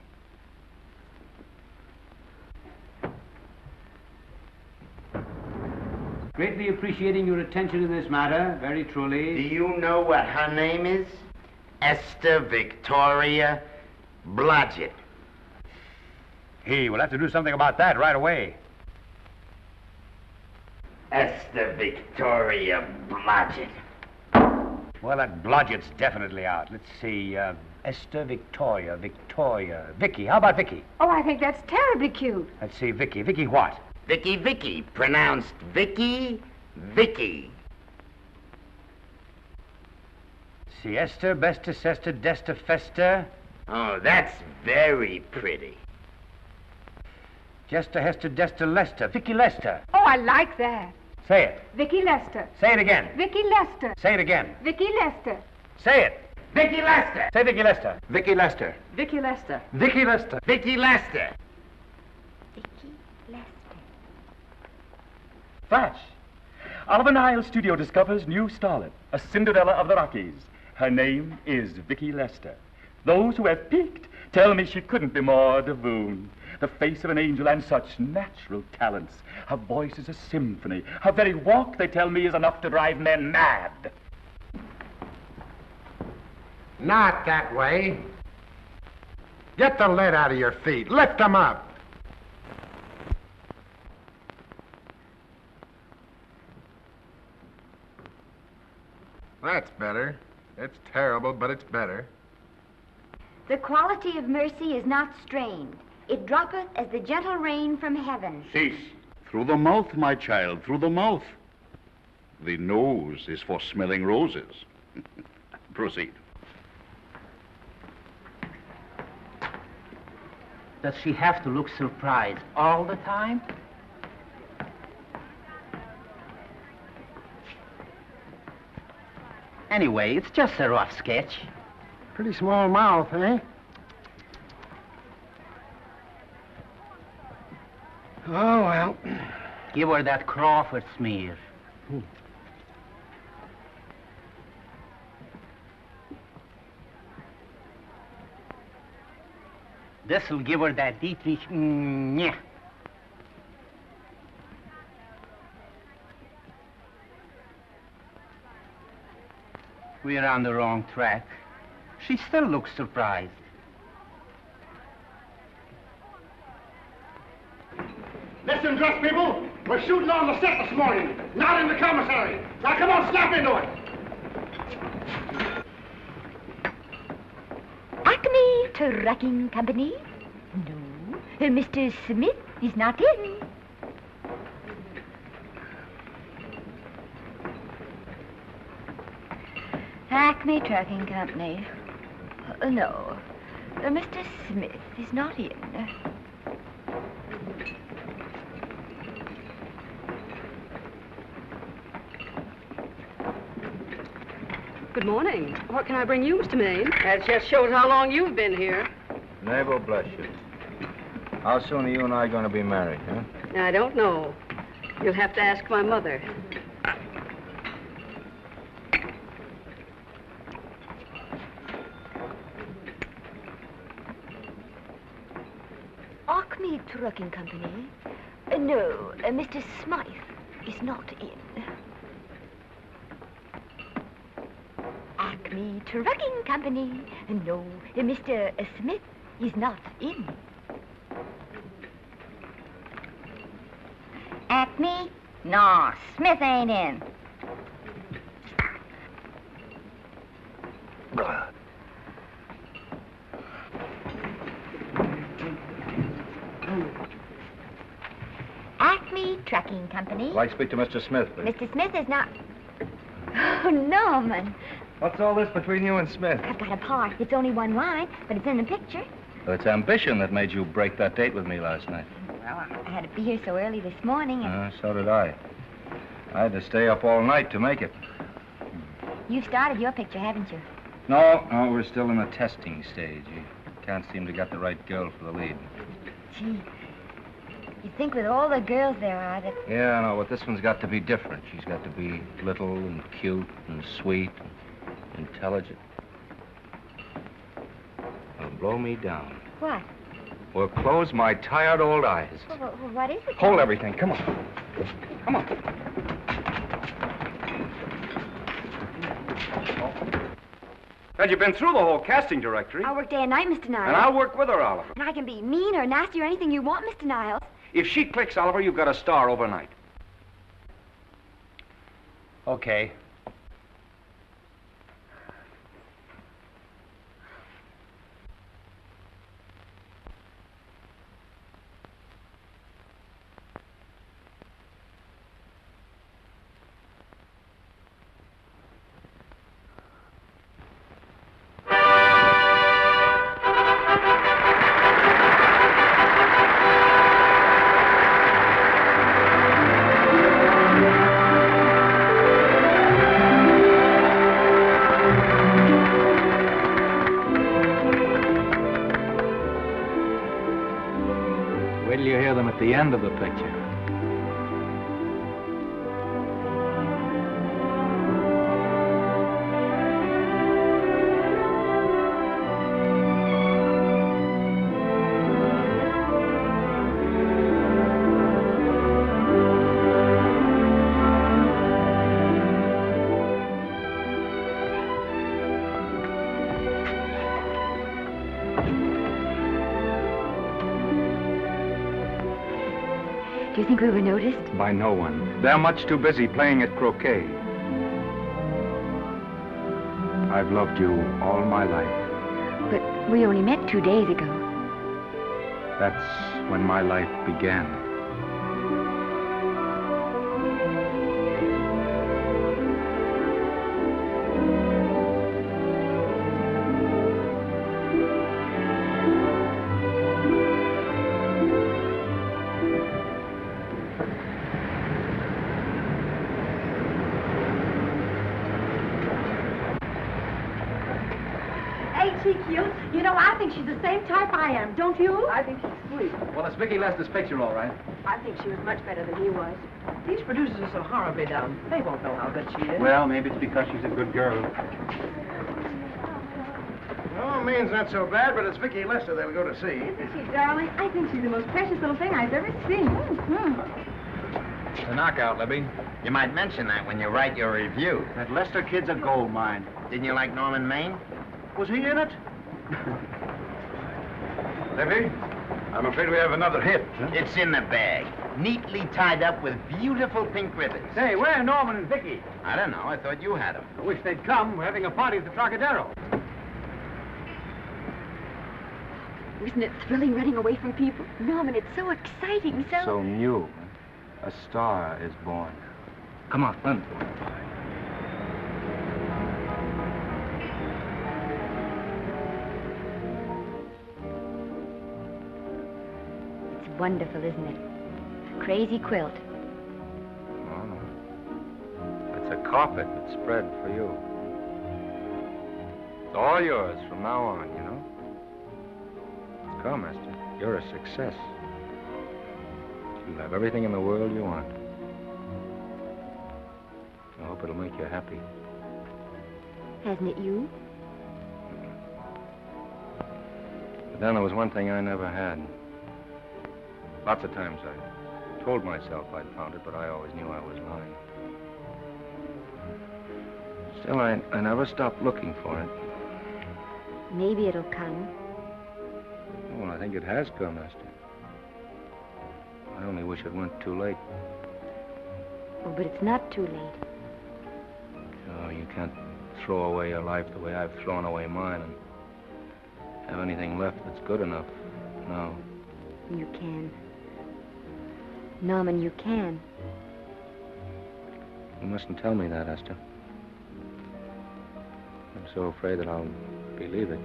Greatly appreciating your attention in this matter, very truly. Do you know what her name is? Esther Victoria Blodgett. Hey, we'll have to do something about that right away. Esther Victoria Blodgett. Well, that Blodgett's definitely out. Let's see, Esther Victoria, Vicky. How about Vicky? Oh, I think that's terribly cute. Let's see, Vicky. Vicky what? Vicky, pronounced Vicky. See, Esther, Besta, Sesta, Desta, Festa. Oh, that's very pretty. Jester, Hester, Desta, Lester. Vicky Lester. Oh, I like that. Say it. Vicky Lester. Say it again. Vicky Lester. Say it again. Vicky Lester. Say it. Vicky Lester. Say Vicky Lester. Vicky Lester. Vicky Lester. Vicky Lester. Vicky Lester. Flash! Oliver Nile Studio discovers new starlet, a Cinderella of the Rockies. Her name is Vicky Lester. Those who have peeked tell me she couldn't be more divoon. The face of an angel and such natural talents. Her voice is a symphony. Her very walk, they tell me, is enough to drive men mad. Not that way. Get the lead out of your feet. Lift them up. That's better. It's terrible, but it's better. The quality of mercy is not strained. It droppeth as the gentle rain from heaven. Cease. Through the mouth, my child, through the mouth. The nose is for smelling roses. Proceed. Does she have to look surprised all the time? Anyway, it's just a rough sketch. Pretty small mouth, eh? Oh, well. Give her that Crawford smear. This'll give her that Dietrich. Yeah. We're on the wrong track. She still looks surprised. Listen, dress people. We're shooting on the set this morning, not in the commissary. Now, come on, snap into it. Acme Trucking Company? No, Mr. Smith is not in. Acme Trucking Company. No, Mr. Smith is not in. Good morning. What can I bring you, Mr. Maine? That just shows how long you've been here. Neighbor, bless you. How soon are you and I going to be married, huh? I don't know. You'll have to ask my mother. Acme Trucking Company? No, Mr. Smythe is not in. Acme Trucking Company? No, Mr. Smith is not in. Acme? No, Smith ain't in. Acme Trucking Company? I'd like to speak to Mr. Smith, please. Mr. Smith is not... Oh, Norman. What's all this between you and Smith? I've got a part. It's only one line, but it's in the picture. Well, it's ambition that made you break that date with me last night. Well, I had to be here so early this morning, and So did I. I had to stay up all night to make it. you've started your picture, haven't you? No, we're still in the testing stage. You can't seem to get the right girl for the lead. Gee, you'd think with all the girls there are that... Yeah, I know, but this one's got to be different. She's got to be little and cute and sweet and intelligent. It'll blow me down. What? Well, close my tired old eyes. Well, what is it? Hold everything. Come on. Come on. And you've been through the whole casting directory. I'll work day and night, Mr. Niles. And I'll work with her, Oliver. And I can be mean or nasty or anything you want, Mr. Niles. If she clicks, Oliver, you've got a star overnight. Okay. Wait till you hear them at the end of the picture. Do you think we were noticed? By no one. They're much too busy playing at croquet. I've loved you all my life. But we only met 2 days ago. That's when my life began. she cute? You know, I think she's the same type I am, don't you? I think she's sweet. Well, it's Vicky Lester's picture, all right. I think she was much better than he was. These producers are so horribly dumb. They won't know how good she is. Well, maybe it's because she's a good girl. Oh, Maine's not so bad, but it's Vicky Lester they'll go to see. Isn't she, darling? I think she's the most precious little thing I've ever seen. It's a knockout, Libby. You might mention that when you write your review. That Lester kid's a gold mine. Didn't you like Norman Maine? Was he in it? Libby, I'm afraid we have another hit. Huh? It's in the bag, neatly tied up with beautiful pink ribbons. Hey, where are Norman and Vicky? I don't know. I thought you had them. I wish they'd come. We're having a party at the Trocadero. Isn't it thrilling running away from people? Norman, it's so exciting, So new. A star is born. Come on, run. It's wonderful, isn't it? A crazy quilt. Oh, no. It's a carpet that's spread for you. It's all yours from now on, you know? Come, Esther. You're a success. You'll have everything in the world you want. I hope it'll make you happy. Hasn't it you? But then there was one thing I never had. Lots of times I told myself I'd found it, but I always knew I was lying. Still, I never stopped looking for it. Maybe it'll come. Well, I think it has come, Esther. I only wish it weren't too late. Oh, but it's not too late. Oh, you can't throw away your life the way I've thrown away mine and have anything left that's good enough. No. You can. Norman, you can. You mustn't tell me that, Esther. I'm so afraid that I'll believe it.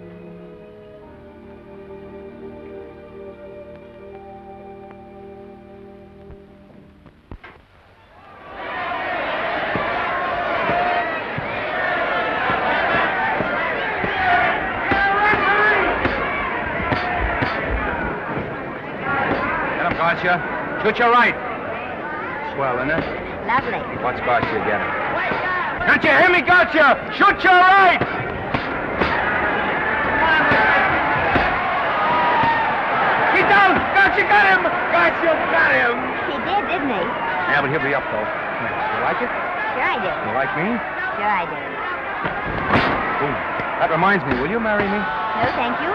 Gotcha. Shoot your right. Swell, isn't it? Lovely. What's Gotcha getting? Can't you hear me, Gotcha? Shoot your right! He's down! Gotcha got him! Gotcha got him! He did, didn't he? Yeah, but he'll be up, though. You like it? Sure I did. You like me? Sure I did. Ooh, that reminds me. Will you marry me? No, thank you.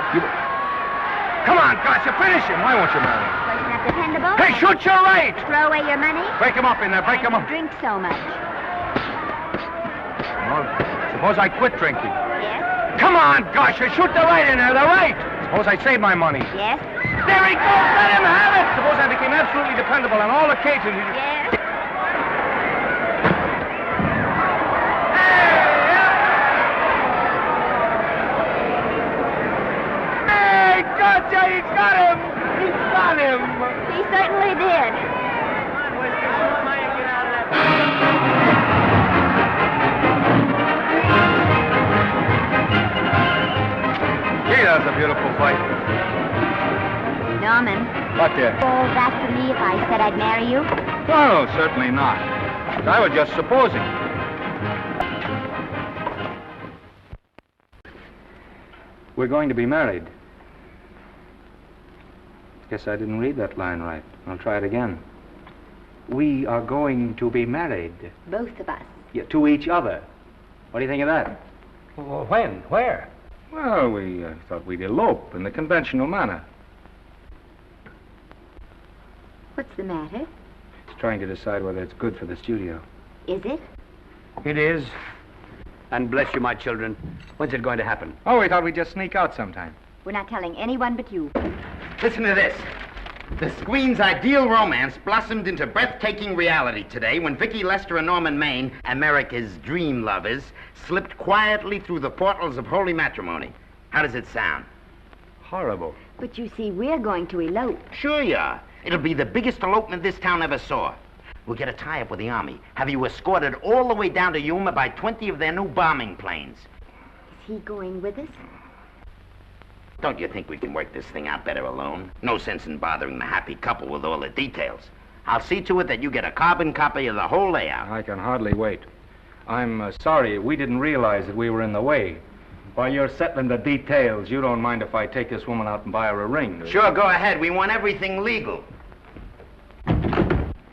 Come on, Gotcha, finish him. Why won't you marry him? Wasn't that dependable? Hey, shoot your right! Throw away your money? Break him up in there, break him up. Drink so much. Well, suppose I quit drinking. Yes? Come on, Gotcha, shoot the right in there, the right! Suppose I save my money. Yes? There he goes, let him have it! Suppose I became absolutely dependable on all occasions. Yes? Hey, Gotcha, he's got him! He's got him! He certainly did. Gee, that was a beautiful fight. Norman. What there? Oh, that for me if I said I'd marry you? No, certainly not. I was just supposing. We're going to be married. Guess I didn't read that line right. I'll try it again. We are going to be married. Both of us. Yeah, to each other. What do you think of that? Well, when? Where? Well, we thought we'd elope in the conventional manner. What's the matter? It's trying to decide whether it's good for the studio. Is it? It is. And bless you, my children. When's it going to happen? Oh, we thought we'd just sneak out sometime. We're not telling anyone but you. Listen to this. The screen's ideal romance blossomed into breathtaking reality today when Vicky Lester and Norman Maine, America's dream lovers, slipped quietly through the portals of holy matrimony. How does it sound? Horrible. But you see, we're going to elope. Sure you are. It'll be the biggest elopement this town ever saw. We'll get a tie-up with the Army, have you escorted all the way down to Yuma by 20 of their new bombing planes. Is he going with us? Don't you think we can work this thing out better alone? No sense in bothering the happy couple with all the details. I'll see to it that you get a carbon copy of the whole layout. I can hardly wait. I'm sorry, we didn't realize that we were in the way. While you're settling the details, you don't mind if I take this woman out and buy her a ring, do you? Sure, go ahead. We want everything legal.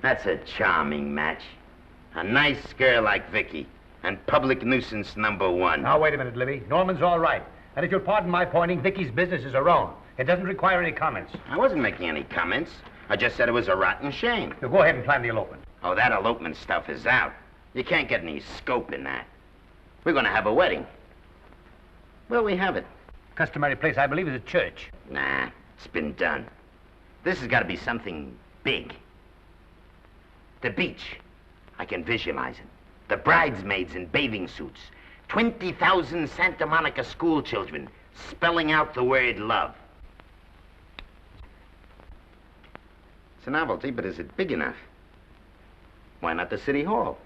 That's a charming match. A nice girl like Vicky, and public nuisance #1. Now, wait a minute, Libby. Norman's all right. And if you'll pardon my pointing, Vicky's business is her own. It doesn't require any comments. I wasn't making any comments. I just said it was a rotten shame. Now, go ahead and plan the elopement. Oh, that elopement stuff is out. You can't get any scope in that. We're going to have a wedding. Where'll we have it? Customary place, I believe, is a church. Nah, it's been done. This has got to be something big. The beach. I can visualize it. The bridesmaids in bathing suits. 20,000 Santa Monica school children spelling out the word love. It's a novelty, but is it big enough? Why not the city hall?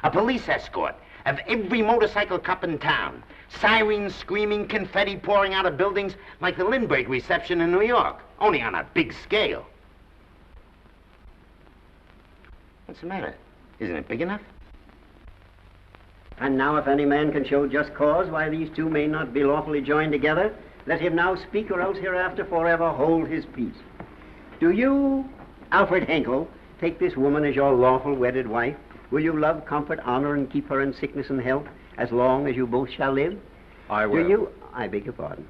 A police escort of every motorcycle cop in town. Sirens screaming, confetti pouring out of buildings like the Lindbergh reception in New York, only on a big scale. What's the matter? Isn't it big enough? And now if any man can show just cause why these two may not be lawfully joined together, let him now speak, or else hereafter forever hold his peace. Do you, Alfred Henkel, take this woman as your lawful wedded wife? Will you love, comfort, honor, and keep her in sickness and health as long as you both shall live? I will. Do you, I beg your pardon.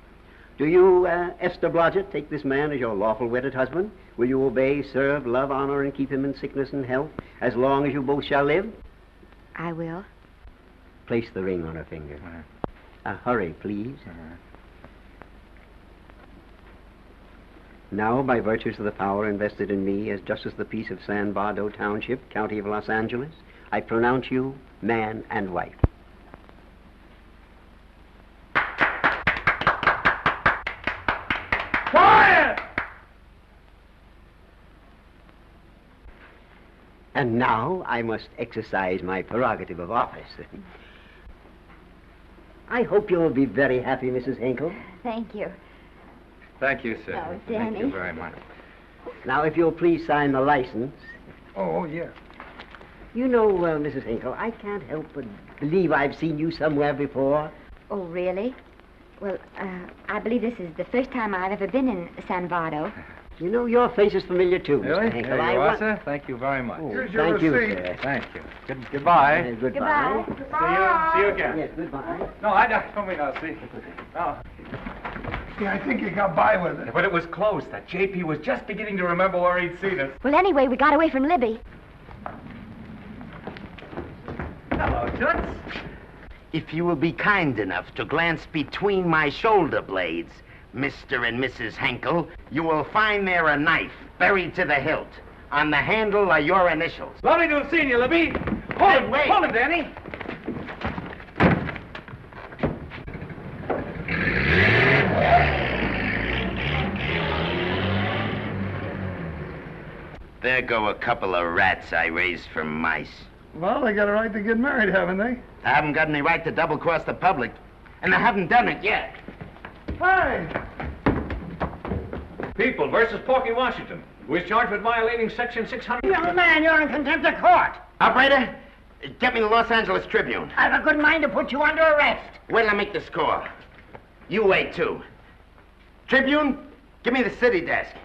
Do you, Esther Blodgett, take this man as your lawful wedded husband? Will you obey, serve, love, honor, and keep him in sickness and health as long as you both shall live? I will. Place the ring on her finger. Hurry, please. Now, by virtues of the power invested in me as Justice of the Peace of San Bardo Township, County of Los Angeles, I pronounce you man and wife. Quiet! And now I must exercise my prerogative of office. I hope you'll be very happy, Mrs. Henkel. Thank you. Thank you, sir. Oh, Thank you Danny. very much. Now, if you'll please sign the license. Oh, yeah. You know, Mrs. Henkel, I can't help but believe I've seen you somewhere before. Oh, really? Well, I believe this is the first time I've ever been in San Bardo. You know, your face is familiar, too, Really? Mr. Henkel. There you are, sir. Thank you very much. Oh, thank you, sir. Thank you. Goodbye. Goodbye. See you again. Yes, goodbye. No, I don't mean I'll see. No. Yeah, I think you got by with it. But it was close. That JP was just beginning to remember where he'd seen us. Well, anyway, we got away from Libby. Hello, Toots. If you will be kind enough to glance between my shoulder blades, Mr. and Mrs. Henkel, you will find there a knife buried to the hilt. On the handle are your initials. Lovely to have seen you, Libby. Hey, wait. Hold him, Danny. There go a couple of rats I raised from mice. Well, they got a right to get married, haven't they? I haven't got any right to double-cross the public, and I haven't done it yet. Hey! People versus Porky Washington, who is charged with violating Section 600. Young man, you're in contempt of court. Operator, get me the Los Angeles Tribune. I've a good mind to put you under arrest. Wait till I make the score. You wait, too. Tribune, give me the city desk.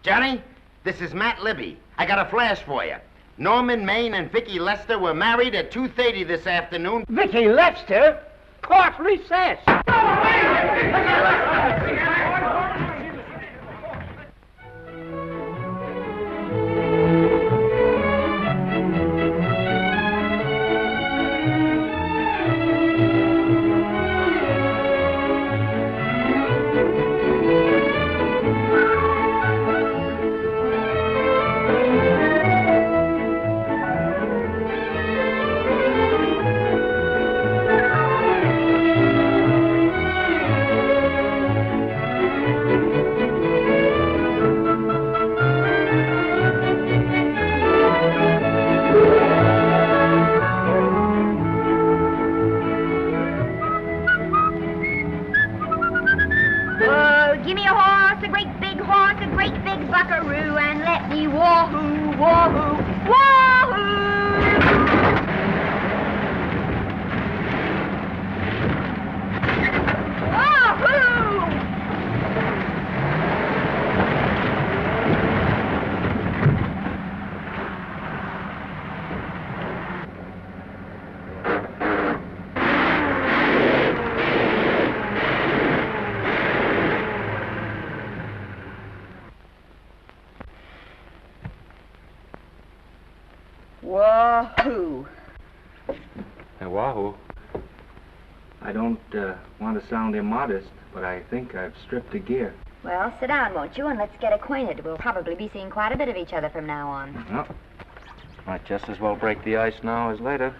Johnny, this is Matt Libby. I got a flash for you. Norman Maine and Vicky Lester were married at 2:30 this afternoon. Vicky Lester? Court recess. Wahoo! Hey, wahoo. I don't want to sound immodest, but I think I've stripped a gear. Well, sit down, won't you, and let's get acquainted. We'll probably be seeing quite a bit of each other from now on. Well, might just as well break the ice now as later.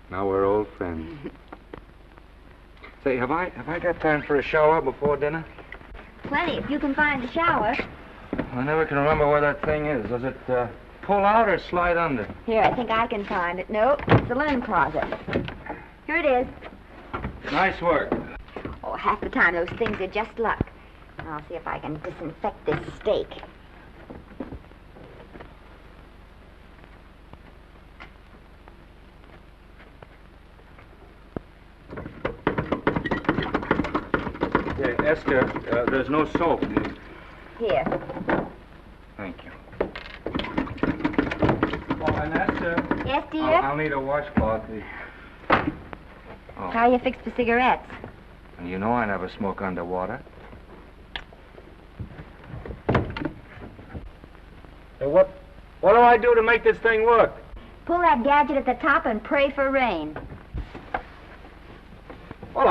Now we're old friends. Say, have I got time for a shower before dinner? Plenty, if you can find a shower. I never can remember where that thing is. Does it pull out or slide under? Here, I think I can find it. No, it's the linen closet. Here it is. Nice work. Oh, half the time those things are just luck. I'll see if I can disinfect this steak. Yeah, Esther, there's no soap. Here. Thank you. Oh, and Esther. Yes, dear? I'll need a washcloth. Oh. How are you fixed for cigarettes? And you know I never smoke underwater. Hey, what do I do to make this thing work? Pull that gadget at the top and pray for rain. Well,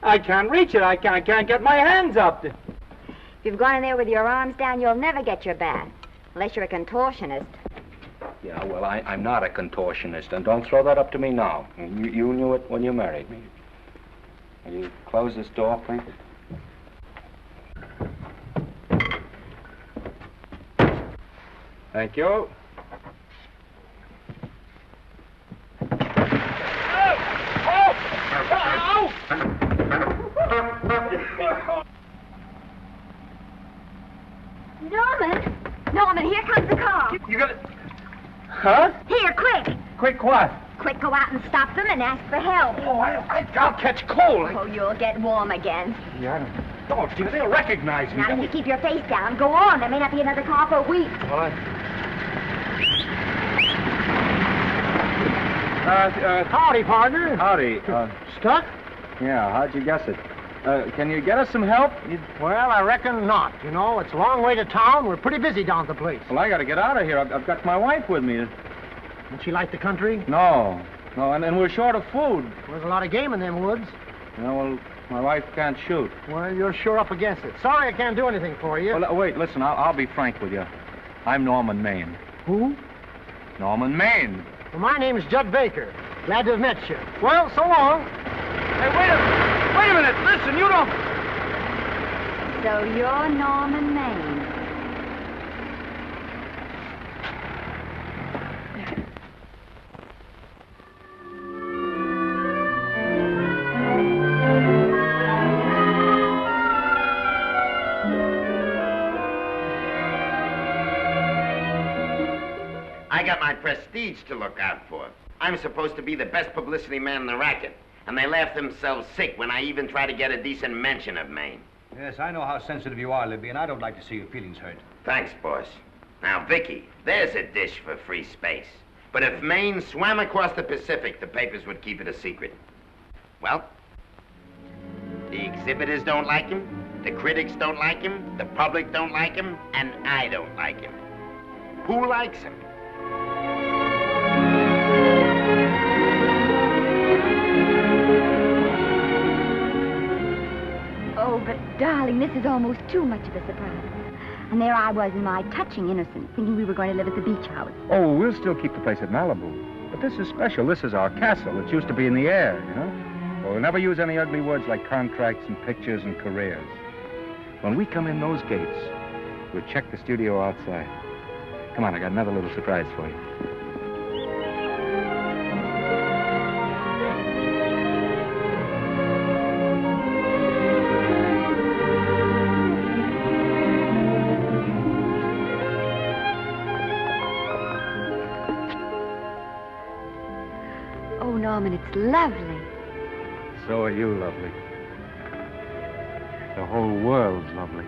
I can't reach it. I can't get my hands up. If you've gone in there with your arms down, you'll never get your bath. Unless you're a contortionist. Yeah, well, I'm not a contortionist, and don't throw that up to me now. You knew it when you married me. Will you close this door, please? Thank you. Norman, here comes the car. You got it? Huh? Here, quick. Quick what? Quick, go out and stop them and ask for help. Oh, I'll catch cold. Oh, you'll get warm again. Yeah, don't you? They'll recognize me. Now, if you keep your face down, go on. There may not be another car for a week. Well, Howdy, partner. Howdy. Stuck? Yeah, how'd you guess it? Can you get us some help? Well, I reckon not. You know, it's a long way to town. We're pretty busy down at the place. Well, I got to get out of here. I've got my wife with me. Don't she like the country? No, and we're short of food. There's a lot of game in them woods. Well, my wife can't shoot. Well, you're sure up against it. Sorry I can't do anything for you. Well, wait, listen, I'll be frank with you. I'm Norman Maine. Who? Norman Maine. Well, my name's Judd Baker. Glad to have met you. Well, so long. Hey, wait a minute. Listen, you don't... So you're Norman Maine. I got my prestige to look out for. I'm supposed to be the best publicity man in the racket, and they laugh themselves sick when I even try to get a decent mention of Maine. Yes, I know how sensitive you are, Libby, and I don't like to see your feelings hurt. Thanks, boss. Now, Vicky, there's a dish for free space. But if Maine swam across the Pacific, the papers would keep it a secret. Well, the exhibitors don't like him, the critics don't like him, the public don't like him, and I don't like him. Who likes him? Oh, but darling, this is almost too much of a surprise. And there I was in my touching innocence, thinking we were going to live at the beach house. Oh, we'll still keep the place at Malibu. But this is special. This is our castle. It used to be in the air, you know? Well, we'll never use any ugly words like contracts and pictures and careers. When we come in those gates, we'll check the studio outside. Come on, I got another little surprise for you. Oh, Norman, it's lovely. So are you lovely. The whole world's lovely.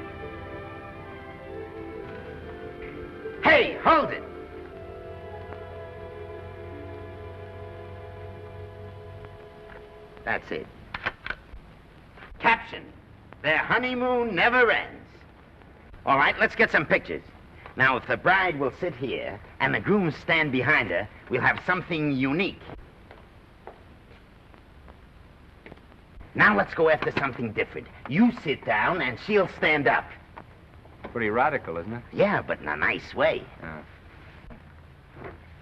Hey, hold it! That's it. Caption: their honeymoon never ends. All right, let's get some pictures. Now, if the bride will sit here and the groom stand behind her, we'll have something unique. Now let's go after something different. You sit down and she'll stand up. Pretty radical, isn't it? Yeah, but in a nice way.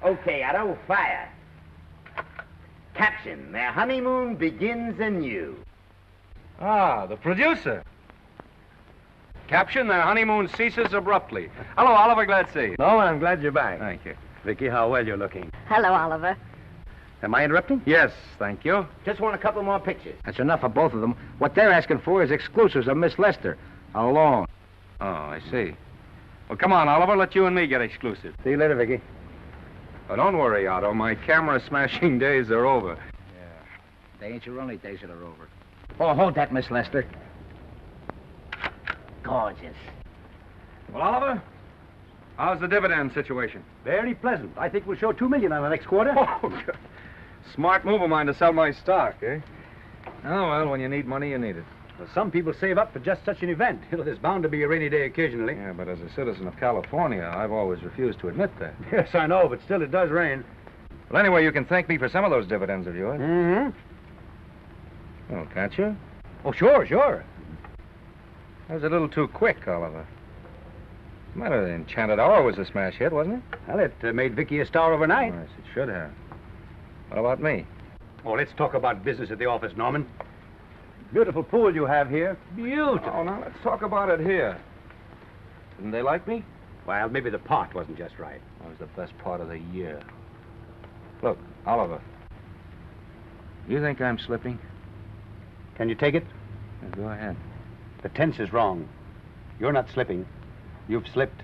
Okay, Otto, fire. Caption, their honeymoon begins anew. Ah, the producer. Caption, their honeymoon ceases abruptly. Hello, Oliver, glad to see you. No, I'm glad you're back. Thank you. Vicky, how well you're looking. Hello, Oliver. Am I interrupting? Yes, thank you. Just want a couple more pictures. That's enough for both of them. What they're asking for is exclusives of Miss Lester. Alone. Oh, I see. Well, come on, Oliver, let you and me get exclusive. See you later, Vicky. Oh, don't worry, Otto. My camera smashing days are over. They ain't your only days that are over. Oh, hold that, Miss Lester. Gorgeous. Well, Oliver, how's the dividend situation? Very pleasant. I think we'll show $2 million on the next quarter. Oh, good. Smart move of mine to sell my stock, eh? Oh, well, when you need money, you need it. Well, some people save up for just such an event. There's bound to be a rainy day occasionally. Yeah, but as a citizen of California, I've always refused to admit that. Yes, I know, but still it does rain. Well, anyway, you can thank me for some of those dividends of yours. Mm-hmm. Oh, can't you? Oh, sure. That was a little too quick, Oliver. What's the matter? The Enchanted Hour was a smash hit, wasn't it? Well, it made Vicky a star overnight. Yes, it should have. What about me? Oh, let's talk about business at the office, Norman. Beautiful pool you have here. Beautiful. Oh, now let's talk about it here. Didn't they like me? Well, maybe the part wasn't just right. That was the best part of the year. Look, Oliver. You think I'm slipping? Can you take it? Yeah, go ahead. The tense is wrong. You're not slipping. You've slipped.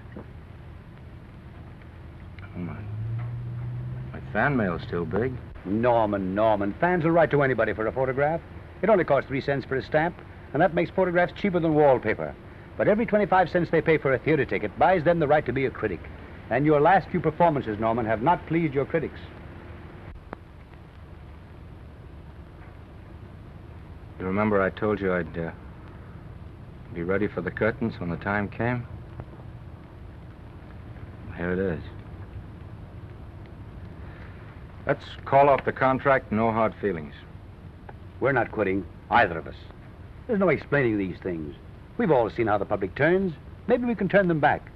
Oh, my fan mail's still big. Norman. Fans will write to anybody for a photograph. It only costs 3 cents for a stamp, and that makes photographs cheaper than wallpaper. But every 25 cents they pay for a theater ticket buys them the right to be a critic. And your last few performances, Norman, have not pleased your critics. You remember I told you I'd be ready for the curtains when the time came? Here it is. Let's call off the contract, no hard feelings. We're not quitting, either of us. There's no explaining these things. We've all seen how the public turns. Maybe we can turn them back.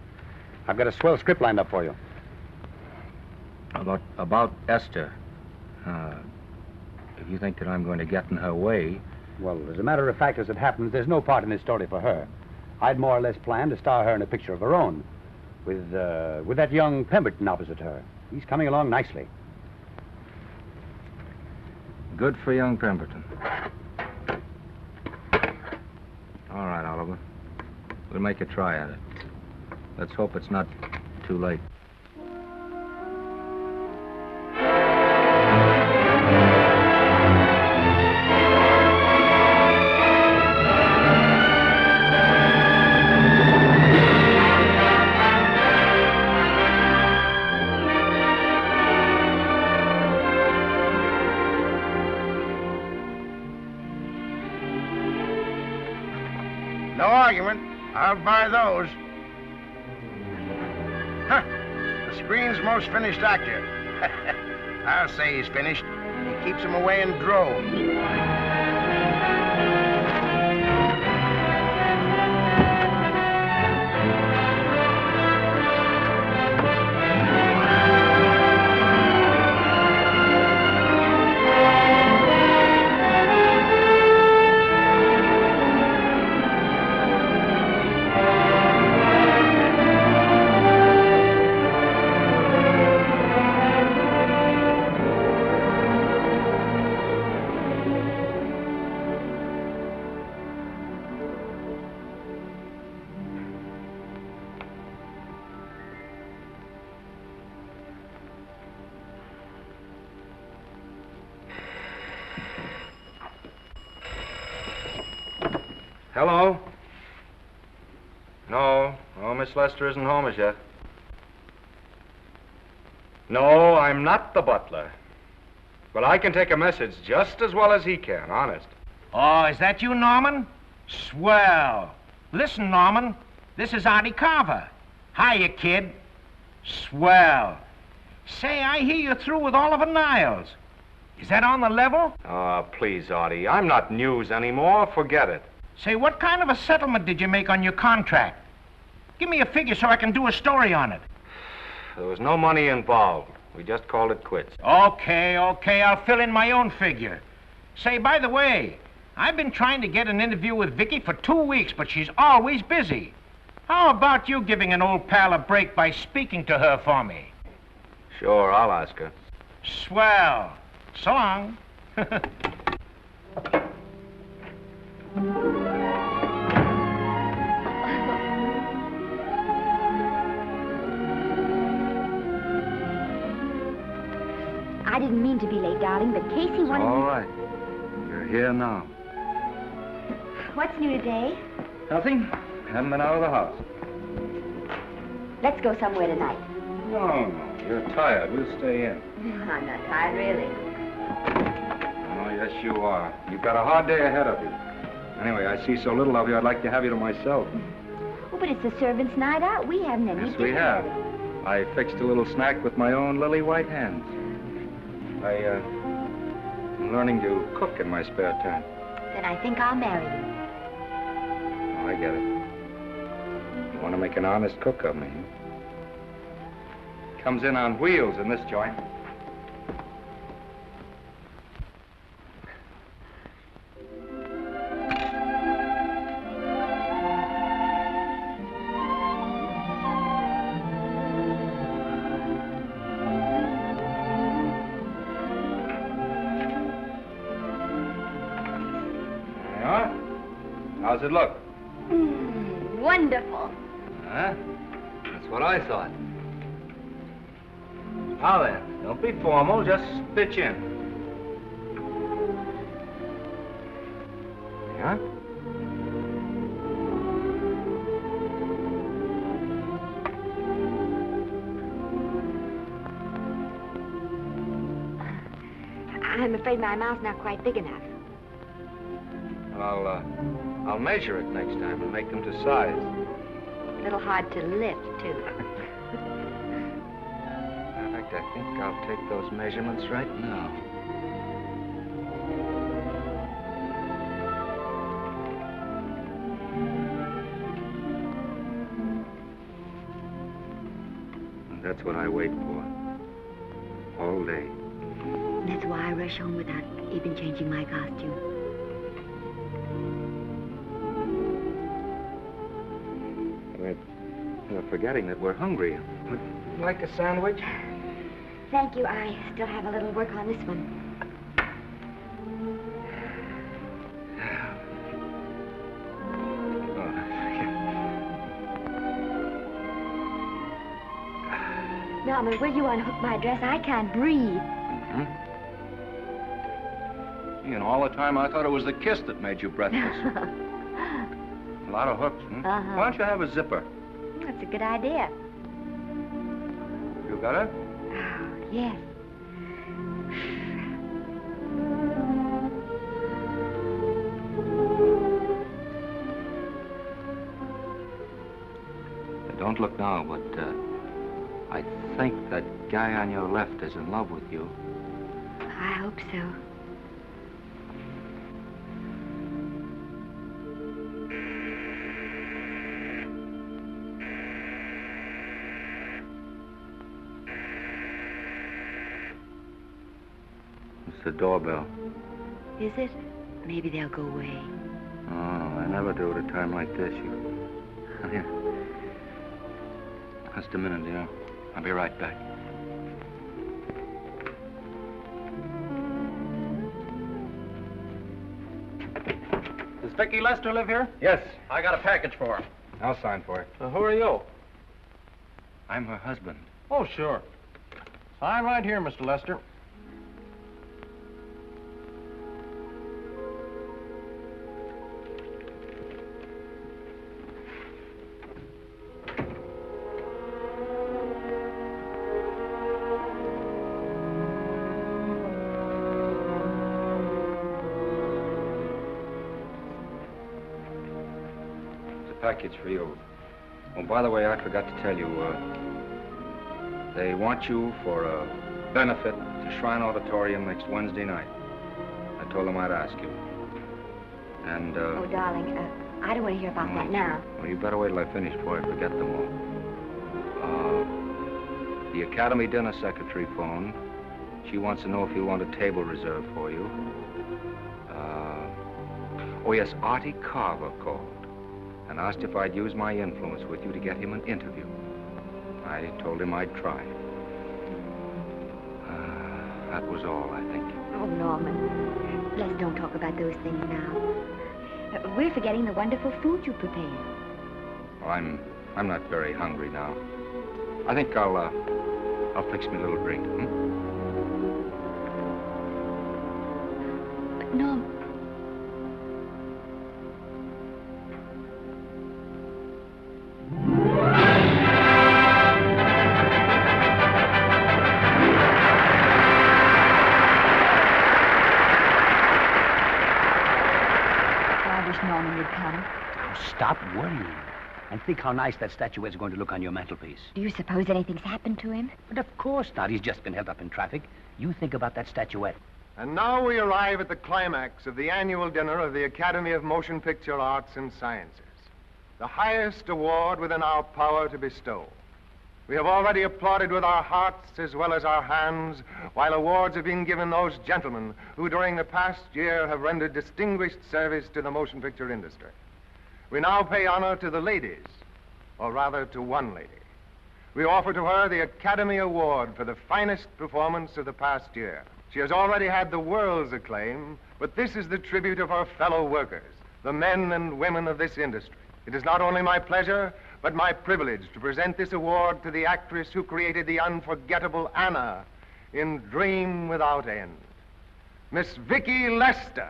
I've got a swell script lined up for you. About Esther. If you think that I'm going to get in her way... Well, as a matter of fact, as it happens, there's no part in this story for her. I'd more or less planned to star her in a picture of her own, with that young Pemberton opposite her. He's coming along nicely. Good for young Pemberton. All right, Oliver. We'll make a try at it. Let's hope it's not too late. No argument. I'll buy those. Huh. The screen's most finished actor. I'll say he's finished. He keeps them away in droves. Hello? No, Miss Lester isn't home as yet. No, I'm not the butler. But I can take a message just as well as he can, honest. Oh, is that you, Norman? Swell. Listen, Norman, This is Artie Carver. Hiya, kid. Swell. Say, I hear you're through with Oliver Niles. Is that on the level? Oh, please, Artie. I'm not news anymore. Forget it. Say, what kind of a settlement did you make on your contract? Give me a figure so I can do a story on it. There was no money involved. We just called it quits. Okay, I'll fill in my own figure. Say, by the way, I've been trying to get an interview with Vicky for 2 weeks, but she's always busy. How about you giving an old pal a break by speaking to her for me? Sure, I'll ask her. Swell. So long. I didn't mean to be late, darling, but Casey wanted All me... right. You're here now. What's new today? Nothing. Haven't been out of the house. Let's go somewhere tonight. No. You're tired. We'll stay in. I'm not tired, really. Oh, yes, you are. You've got a hard day ahead of you. Anyway, I see so little of you, I'd like to have you to myself. Oh, but it's the servants' night out. We haven't any Yes, we dinner. have. I fixed a little snack with my own lily white hands. I'm learning to cook in my spare time. Then I think I'll marry you. Oh, I get it. You want to make an honest cook of me. Comes in on wheels in this joint. How's it look? Wonderful. Huh? That's what I thought. Now then, don't be formal, just pitch in. Yeah? I'm afraid my mouth's not quite big enough. I'll measure it next time and make them to size. A little hard to lift, too. In fact, I think I'll take those measurements right now. And that's what I wait for. All day. That's why I rush home without even changing my costume. We're forgetting that we're hungry. Would you like a sandwich? Thank you. I still have a little work on this one. Norman, will you unhook my dress? I can't breathe. You know, all the time I thought it was the kiss that made you breathless. A lot of hooks, hmm? Uh-huh. Why don't you have a zipper? That's a good idea. You got it? Oh, yes. Don't look now, but I think that guy on your left is in love with you. I hope so. It's the doorbell. Is it? Maybe they'll go away. Oh, I never do at a time like this. Here. Just a minute, dear. I'll be right back. Does Vicky Lester live here? Yes. I got a package for her. I'll sign for it. Who are you? I'm her husband. Oh, sure. Sign right here, Mr. Lester. Package for you. Oh, by the way, I forgot to tell you, they want you for a benefit to Shrine Auditorium next Wednesday night. I told them I'd ask you. And, Oh, darling, I don't want to hear about that now. Well, you better wait till I finish before I forget them all. The Academy dinner secretary phoned. She wants to know if you want a table reserved for you. Oh, yes, Artie Carver called and asked if I'd use my influence with you to get him an interview. I told him I'd try. That was all, I think. Oh, Norman, let's don't talk about those things now. We're forgetting the wonderful food you prepared. Well, I'm not very hungry now. I think I'll fix me a little drink, But, Norm... Norman would come. Oh, stop worrying. And think how nice that statuette's going to look on your mantelpiece. Do you suppose anything's happened to him? But of course not. He's just been held up in traffic. You think about that statuette. And now we arrive at the climax of the annual dinner of the Academy of Motion Picture Arts and Sciences, the highest award within our power to bestow. We have already applauded with our hearts as well as our hands, while awards are being given those gentlemen who during the past year have rendered distinguished service to the motion picture industry. We now pay honor to the ladies, or rather to one lady. We offer to her the Academy Award for the finest performance of the past year. She has already had the world's acclaim, but this is the tribute of her fellow workers, the men and women of this industry. It is not only my pleasure, but my privilege to present this award to the actress who created the unforgettable Anna in Dream Without End, Miss Vicki Lester.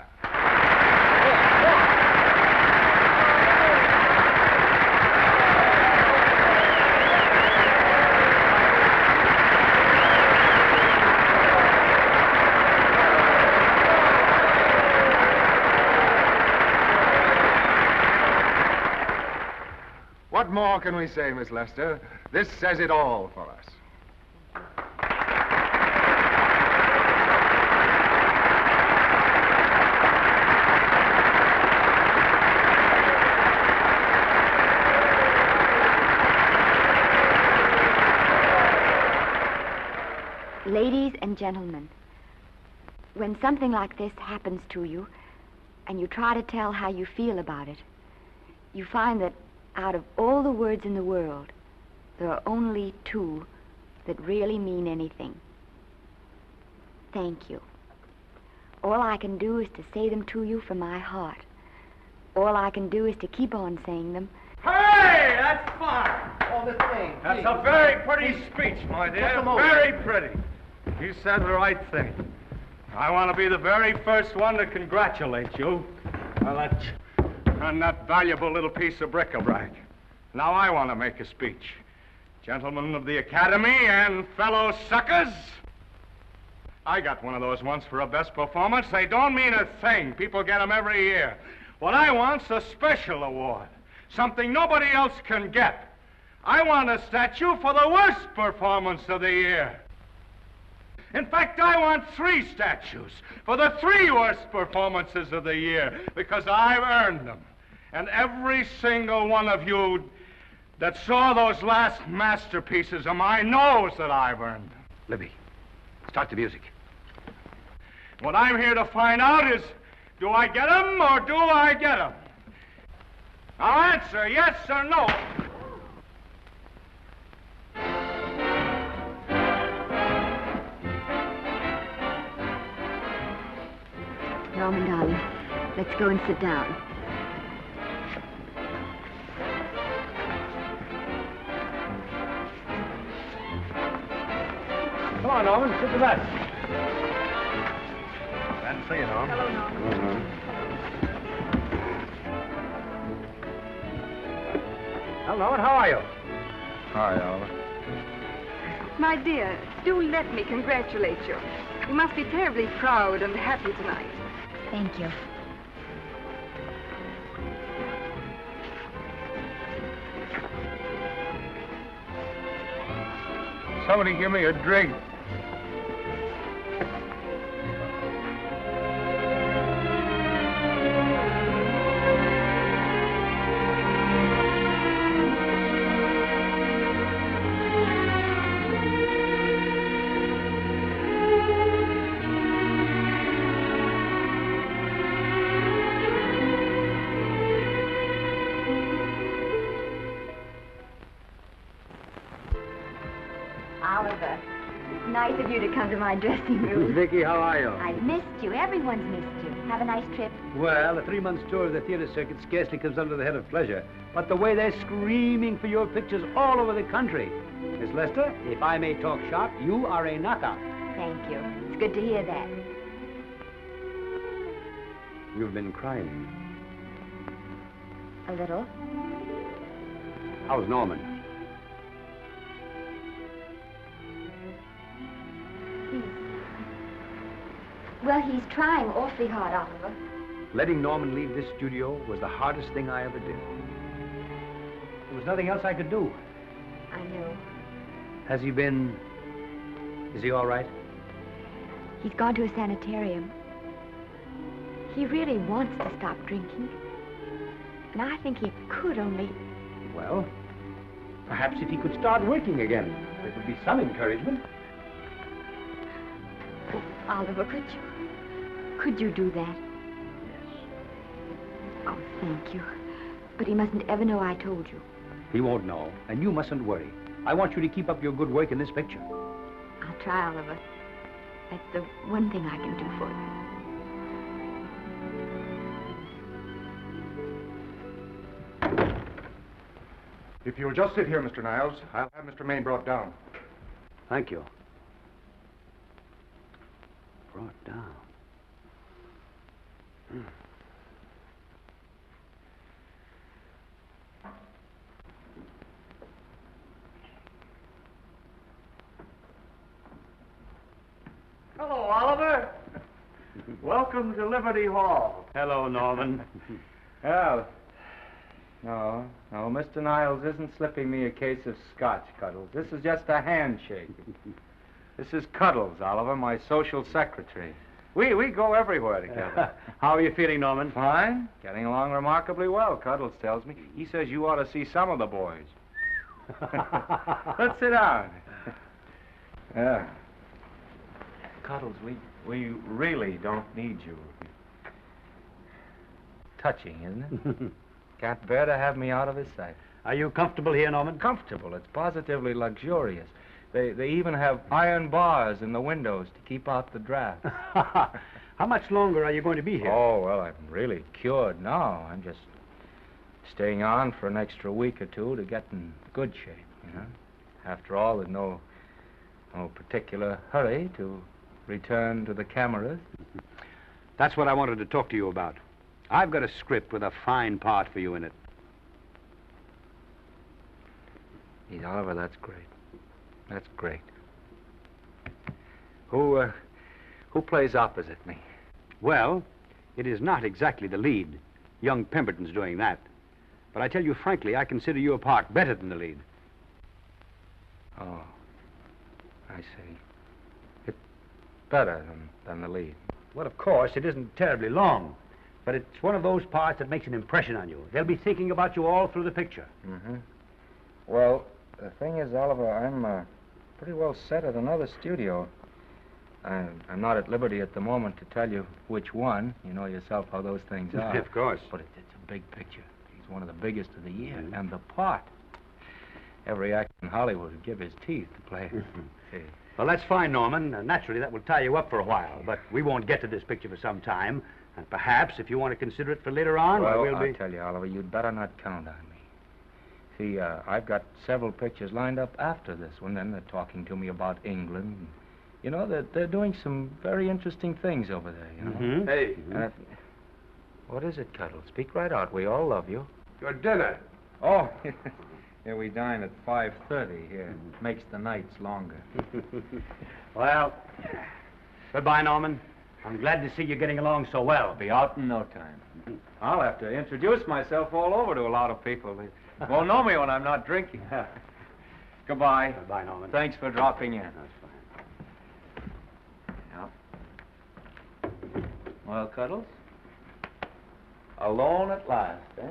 What more can we say, Miss Lester? This says it all for us. Ladies and gentlemen, when something like this happens to you, and you try to tell how you feel about it, you find that out of all the words in the world, there are only two that really mean anything. Thank you. All I can do is to say them to you from my heart. All I can do is to keep on saying them. Hey, that's fine. Oh, this thing. That's a very pretty speech, my dear. Just a moment. Very pretty. You said the right thing. I want to be the very first one to congratulate you on that valuable little piece of bric-a-brac. Now I want to make a speech. Gentlemen of the Academy and fellow suckers, I got one of those once for a best performance. They don't mean a thing. People get them every year. What I want's a special award, something nobody else can get. I want a statue for the worst performance of the year. In fact, I want 3 statues for the 3 worst performances of the year, because I've earned them. And every single one of you that saw those last masterpieces of mine knows that I've earned them. Libby, start the music. What I'm here to find out is, do I get them or do I get them? Now answer yes or no. Norman, darling, let's go and sit down. Come on, Norman, sit to that. Glad to see you, Norm. Hello, Norman. Well, Norman, how are you? Hi, Oliver. My dear, do let me congratulate you. You must be terribly proud and happy tonight. Thank you. Somebody give me a drink. Oliver, it's nice of you to come to my dressing room. Vicky, how are you? I've missed you. Everyone's missed you. Have a nice trip. Well, a 3-month tour of the theater circuit scarcely comes under the head of pleasure. But the way they're screaming for your pictures all over the country. Miss Lester, if I may talk shop, you are a knockout. Thank you. It's good to hear that. You've been crying. A little. How's Norman? Well, he's trying awfully hard, Oliver. Letting Norman leave this studio was the hardest thing I ever did. There was nothing else I could do. I know. Has he been... Is he all right? He's gone to a sanitarium. He really wants to stop drinking. And I think he could, only... Well, perhaps if he could start working again, there would be some encouragement. Oliver, could you do that? Yes. Oh, thank you. But he mustn't ever know I told you. He won't know, and you mustn't worry. I want you to keep up your good work in this picture. I'll try, Oliver. That's the one thing I can do for you. If you'll just sit here, Mr. Niles, I'll have Mr. Maine brought down. Thank you. Brought down. Hello, Oliver. Welcome to Liberty Hall. Hello, Norman. Well, no, Mr. Niles isn't slipping me a case of scotch, Cuddles. This is just a handshake. This is Cuddles, Oliver, my social secretary. We go everywhere together. How are you feeling, Norman? Fine. Getting along remarkably well, Cuddles tells me. He says you ought to see some of the boys. Let's sit down. Yeah. Cuddles, we really don't need you. Touching, isn't it? Can't bear to have me out of his sight. Are you comfortable here, Norman? Comfortable. It's positively luxurious. They even have iron bars in the windows to keep out the draft. How much longer are you going to be here? Oh, well, I'm really cured now. I'm just staying on for an extra week or two to get in good shape, you know. After all, there's no particular hurry to return to the cameras. That's what I wanted to talk to you about. I've got a script with a fine part for you in it. Gee, Oliver, that's great. That's great. Who plays opposite me? Well, it is not exactly the lead. Young Pemberton's doing that. But I tell you frankly, I consider your part better than the lead. Oh, I see. It's better than the lead. Well, of course, it isn't terribly long. But it's one of those parts that makes an impression on you. They'll be thinking about you all through the picture. Mm-hmm. Well, the thing is, Oliver, I'm pretty well set at another studio. I'm not at liberty at the moment to tell you which one. You know yourself how those things are. Of course. But it's a big picture. He's one of the biggest of the year. Mm-hmm. And the part. Every actor in Hollywood would give his teeth to play. See. Well, that's fine, Norman. Naturally, that will tie you up for a while. But we won't get to this picture for some time. And perhaps, if you want to consider it for later on, well, we'll be... I'll tell you, Oliver, you'd better not count on me. See, I've got several pictures lined up after this one. Then they're talking to me about England. You know, they're doing some very interesting things over there, you know. Mm-hmm. Hey. What is it, Cuddle? Speak right out. We all love you. Your dinner. Oh, yeah, we dine at 5:30 here. Makes the nights longer. Well, goodbye, Norman. I'm glad to see you getting along so well. Be out in no time. I'll have to introduce myself all over to a lot of people. They won't know me when I'm not drinking. Goodbye. Goodbye, Norman. Thanks for dropping in. That's fine. Yeah. Well, Cuddles? Alone at last, eh?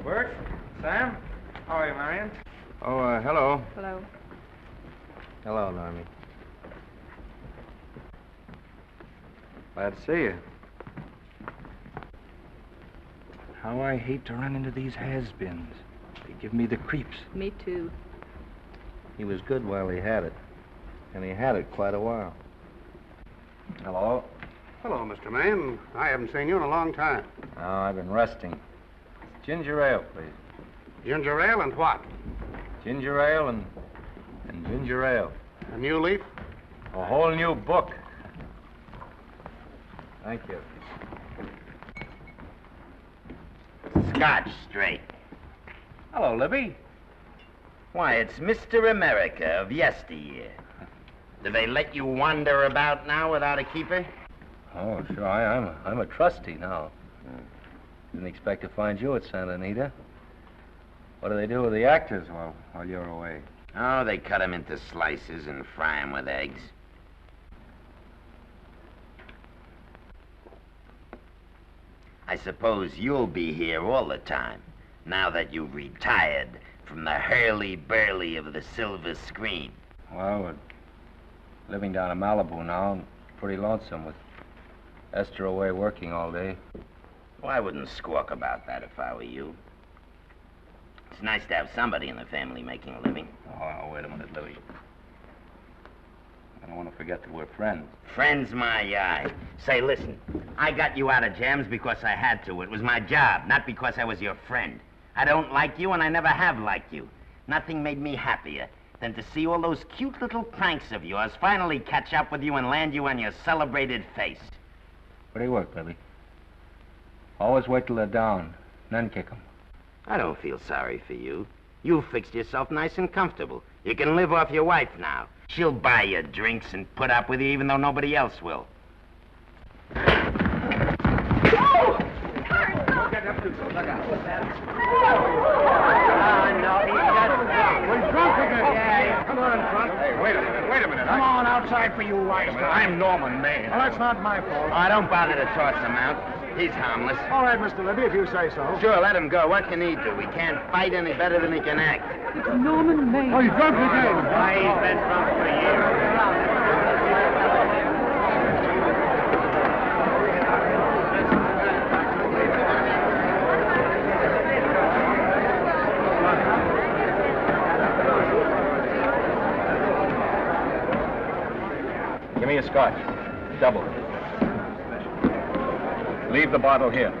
Bert? Sam? How are you, Marion? Oh, hello. Hello. Hello, Normie. Glad to see you. How I hate to run into these has-beens. They give me the creeps. Me too. He was good while he had it. And he had it quite a while. Hello. Hello, Mr. Maine. I haven't seen you in a long time. Oh, I've been resting. Ginger ale, please. Ginger ale and what? Ginger ale and ginger ale. A new leaf? A whole new book. Thank you. Scotch straight. Hello, Libby. Why, it's Mr. America of yesteryear. Do they let you wander about now without a keeper? Oh, sure. I'm a trustee now. Didn't expect to find you at Santa Anita. What do they do with the actors while you're away? Oh, they cut them into slices and fry them with eggs. I suppose you'll be here all the time, now that you've retired from the hurly-burly of the silver screen. Well, we're living down in Malibu now, and pretty lonesome with Esther away working all day. Well, I wouldn't squawk about that if I were you. It's nice to have somebody in the family making a living. Oh, wait a minute, Libby. I don't want to forget that we're friends. Friends, my eye. Say, listen, I got you out of jams because I had to. It was my job, not because I was your friend. I don't like you, and I never have liked you. Nothing made me happier than to see all those cute little pranks of yours finally catch up with you and land you on your celebrated face. Where do you work, Libby? Always wait till they're down, then kick 'em. I don't feel sorry for you. You've fixed yourself nice and comfortable. You can live off your wife now. She'll buy you drinks and put up with you even though nobody else will. No, he's just... We're drunk again. Yeah, come on, drunk. Hey, wait a minute. Come on outside for you wise guy. I'm Norman Maine. Well, that's not my fault. Oh, don't bother to toss him out. He's harmless. All right, Mr. Libby, if you say so. Sure, let him go. What can he do? He can't fight any better than he can act. It's Norman Maine. Oh, he's drunk again. Why, he's been drunk for years. Give me a scotch. Double. Leave the bottle here.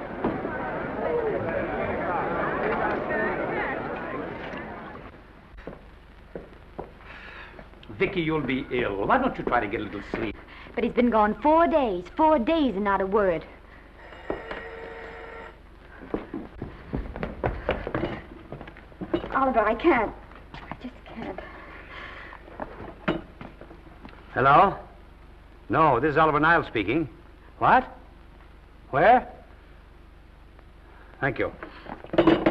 Vicky, you'll be ill. Why don't you try to get a little sleep? But he's been gone 4 days. 4 days and not a word. Oliver, I can't. I just can't. Hello? No, this is Oliver Niles speaking. What? Where? Thank you.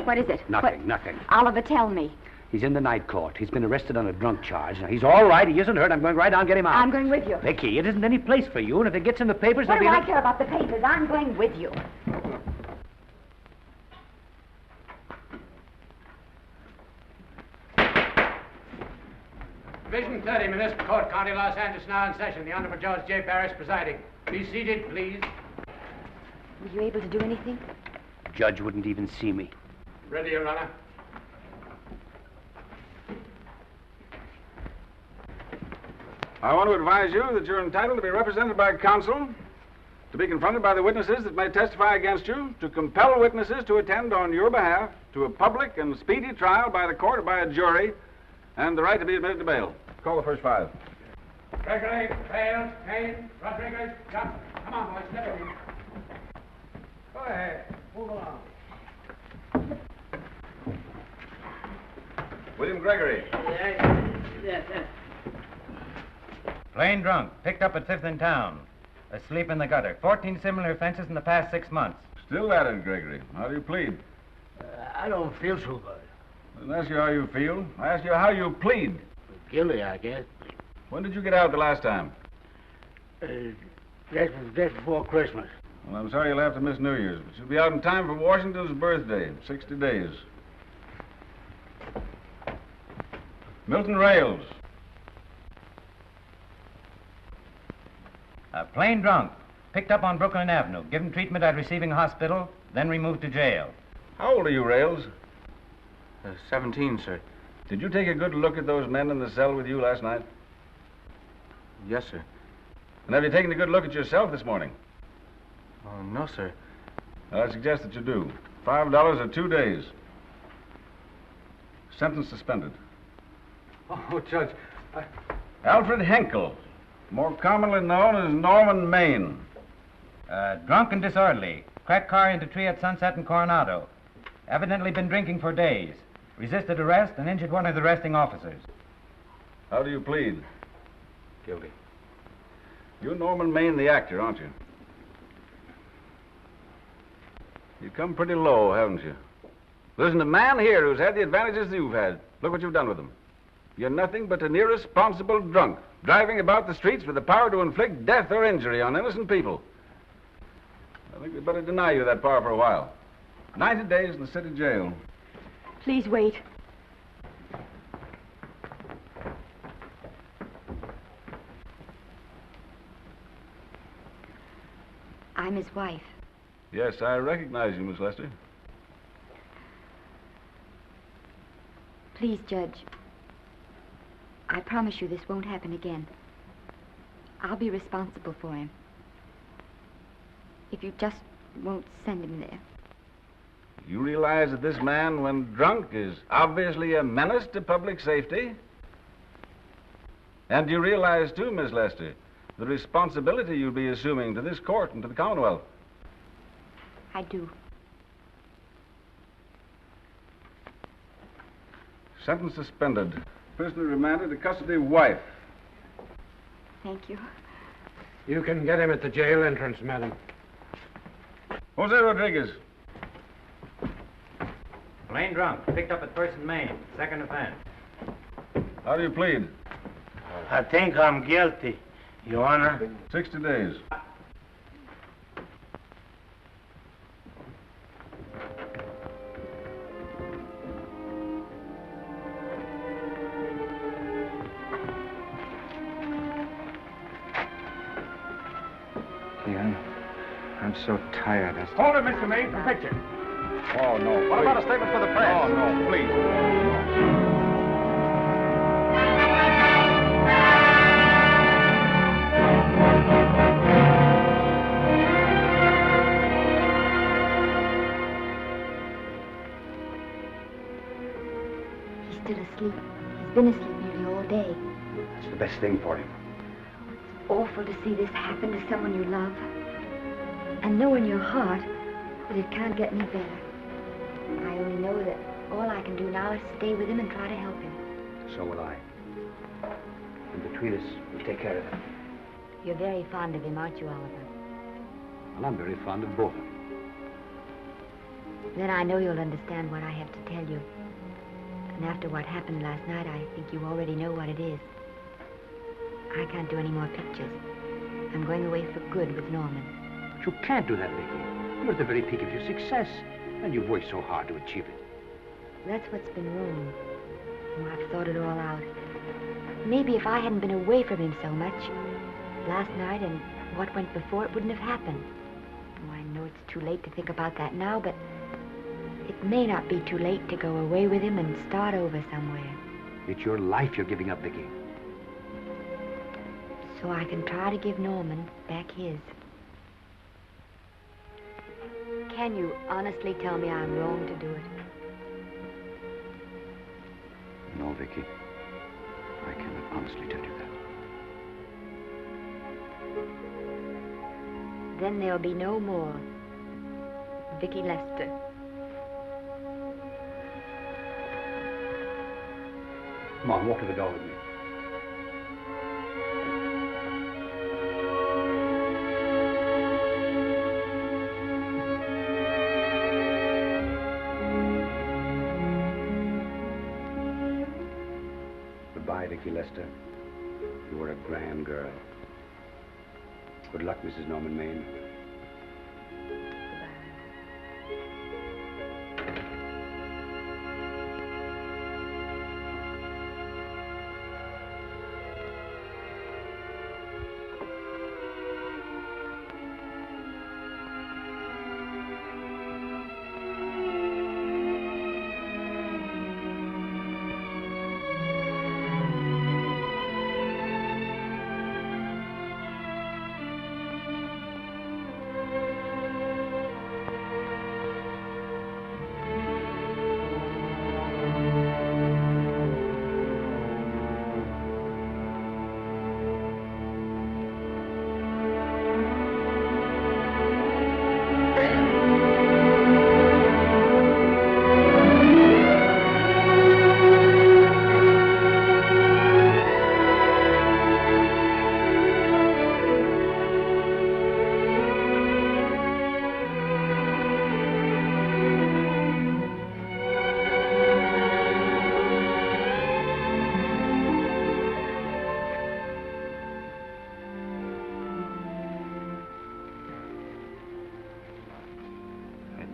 What is it? Nothing. Oliver, tell me. He's in the night court. He's been arrested on a drunk charge. Now, he's all right. He isn't hurt. I'm going right down and get him out. I'm going with you. Vicky, it isn't any place for you, and if it gets in the papers, What there'll do be... I care about the papers? I'm going with you. Division 30, Municipal Court, County Los Angeles, now in session. The Honorable Judge J. Parrish presiding. Be seated, please. Were you able to do anything? Judge wouldn't even see me. Ready, Your Honor. I want to advise you that you're entitled to be represented by counsel, to be confronted by the witnesses that may testify against you, to compel witnesses to attend on your behalf to a public and speedy trial by the court or by a jury, and the right to be admitted to bail. Call the first 5. Gregory, Bales, Kane, Rodriguez, Johnson. Come on, boys, step in. Go ahead. Move along. William Gregory. Yes. Plain drunk, picked up at 5th in town. Asleep in the gutter. 14 similar offenses in the past 6 months. Still at it, Gregory. How do you plead? I don't feel so good. I didn't ask you how you feel. I asked you how you plead. Guilty, I guess. When did you get out the last time? That was just before Christmas. Well, I'm sorry you'll have to miss New Year's, but you'll be out in time for Washington's birthday, 60 days. Milton Rails. Plain drunk, picked up on Brooklyn Avenue, given treatment at receiving hospital, then removed to jail. How old are you, Rails? 17, sir. Did you take a good look at those men in the cell with you last night? Yes, sir. And have you taken a good look at yourself this morning? Oh, no, sir. Well, I suggest that you do. $5 or 2 days. Sentence suspended. Oh, Judge, Alfred Henkel, more commonly known as Norman Maine. Drunk and disorderly. Cracked car into tree at Sunset and Coronado. Evidently been drinking for days. Resisted arrest and injured one of the arresting officers. How do you plead? Guilty. You're Norman Maine, the actor, aren't you? You've come pretty low, haven't you? There's a man here who's had the advantages you've had. Look what you've done with him. You're nothing but an irresponsible drunk, driving about the streets with the power to inflict death or injury on innocent people. I think we'd better deny you that power for a while. 90 days in the city jail. Please wait. I'm his wife. Yes, I recognize you, Miss Lester. Please, Judge. I promise you this won't happen again. I'll be responsible for him. If you just won't send him there. You realize that this man, when drunk, is obviously a menace to public safety? And you realize, too, Miss Lester, the responsibility you'll be assuming to this court and to the Commonwealth. I do. Sentence suspended. Prisoner remanded to custody wife. Thank you. You can get him at the jail entrance, madam. Jose Rodriguez. Plain drunk, picked up at 1st and Main, 2nd offense. How do you plead? I think I'm guilty, Your Honor. 60 days. I'm so tired. Hold it, Mr. Maine, for picture. Oh, no. What about a statement for the press? Oh, no, please. He's still asleep. He's been asleep nearly all day. That's the best thing for him. It's awful to see this happen to someone you love. And know in your heart that it can't get any better. I only know that all I can do now is stay with him and try to help him. So will I. And between us, we'll take care of him. You're very fond of him, aren't you, Oliver? Well, I'm very fond of both of them. Then I know you'll understand what I have to tell you. And after what happened last night, I think you already know what it is. I can't do any more pictures. I'm going away for good with Norman. But you can't do that, Vicky. You're at the very peak of your success, and you've worked so hard to achieve it. That's what's been wrong. Oh, I've thought it all out. Maybe if I hadn't been away from him so much, last night and what went before, it wouldn't have happened. Oh, I know it's too late to think about that now, but it may not be too late to go away with him and start over somewhere. It's your life you're giving up, Vicky. so I can try to give Norman back his. Can you honestly tell me I'm wrong to do it? No, Vicky. I cannot honestly tell you that. Then there'll be no more Vicky Lester. Come on, walk to the door with me. Goodbye, Vicky Lester. You were a grand girl. Good luck, Mrs. Norman Maine.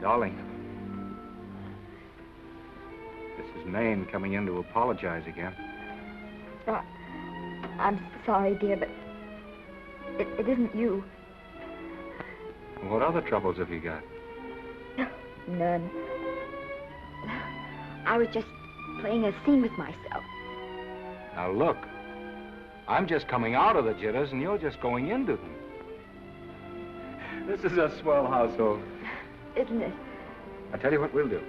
Darling, this is Maine coming in to apologize again. I'm sorry, dear, but it isn't you. What other troubles have you got? None. I was just playing a scene with myself. Now look, I'm just coming out of the jitters and you're just going into them. This is a swell household. Isn't it? I'll tell you what we'll do.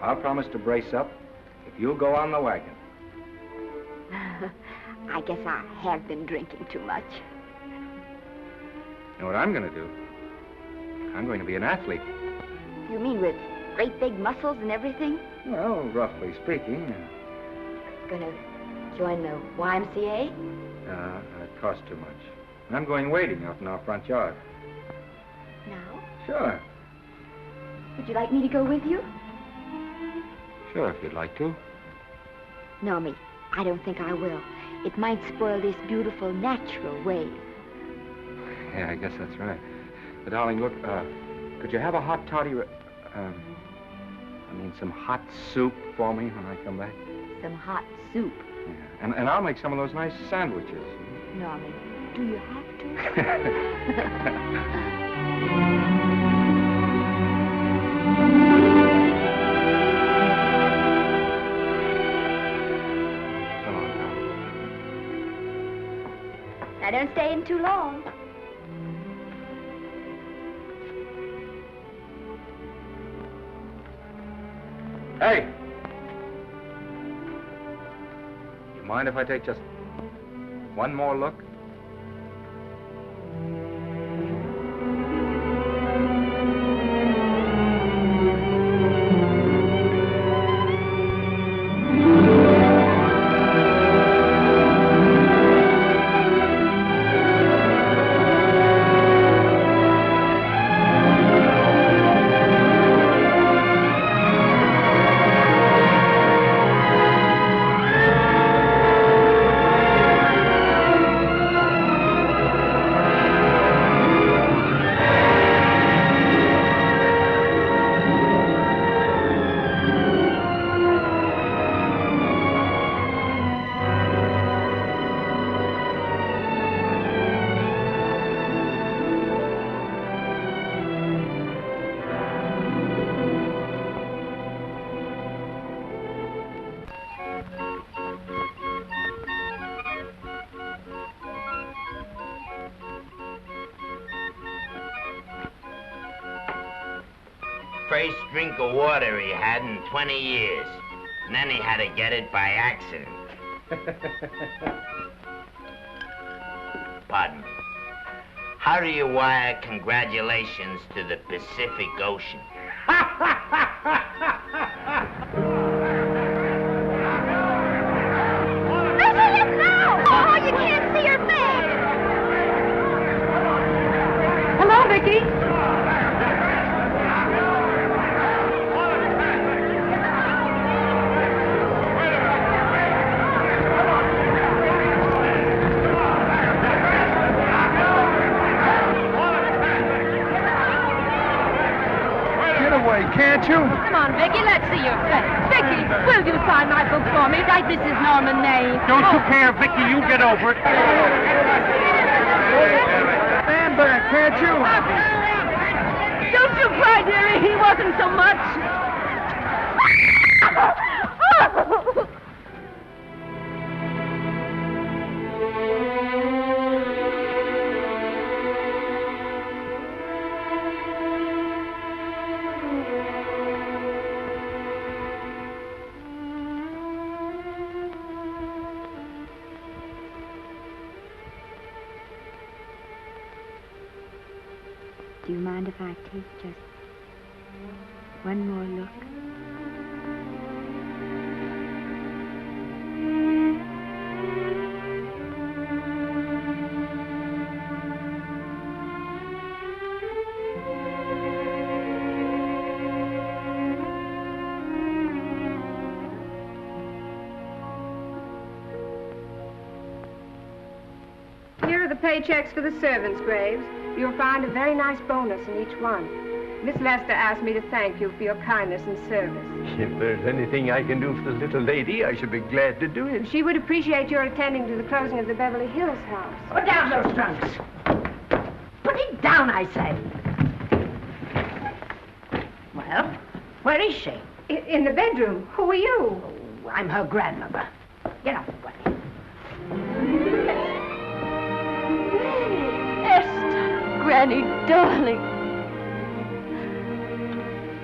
I'll promise to brace up if you'll go on the wagon. I guess I have been drinking too much. You know what I'm going to do? I'm going to be an athlete. You mean with great big muscles and everything? Well, roughly speaking. Gonna join the YMCA? It costs too much. And I'm going wading out in our front yard. Now? Sure. Would you like me to go with you? Sure, if you'd like to. No, me. I don't think I will. It might spoil this beautiful, natural wave. Yeah, I guess that's right. But, darling, look, could you have a hot toddy... some hot soup for me when I come back? Some hot soup? Yeah. And I'll make some of those nice sandwiches. Norman, do you have to? Now, don't stay in too long. Hey! You mind if I take just one more look? first drink of water he had in 20 years. And then he had to get it by accident. Pardon me. How do you wire congratulations to the Pacific Ocean? Oh, you can't see her face! Hello, Vicky. Can't you? Come on, Vicky, let's see your face. Vicky, will you sign my book for me? Write Mrs. Norman May. Don't you care, Vicky? You get over it. Stand back, can't you? Don't you cry, dearie. He wasn't so much. Do you mind if I take just one more look? Here are the paychecks for the servants, Graves. You'll find a very nice bonus in each one. Miss Lester asked me to thank you for your kindness and service. If there's anything I can do for the little lady, I should be glad to do it. She would appreciate your attending to the closing of the Beverly Hills house. Put down those trunks. Put it down, I say. Well, where is she? In the bedroom. Who are you? Oh, I'm her grandmother. Get out of the way. Granny, darling.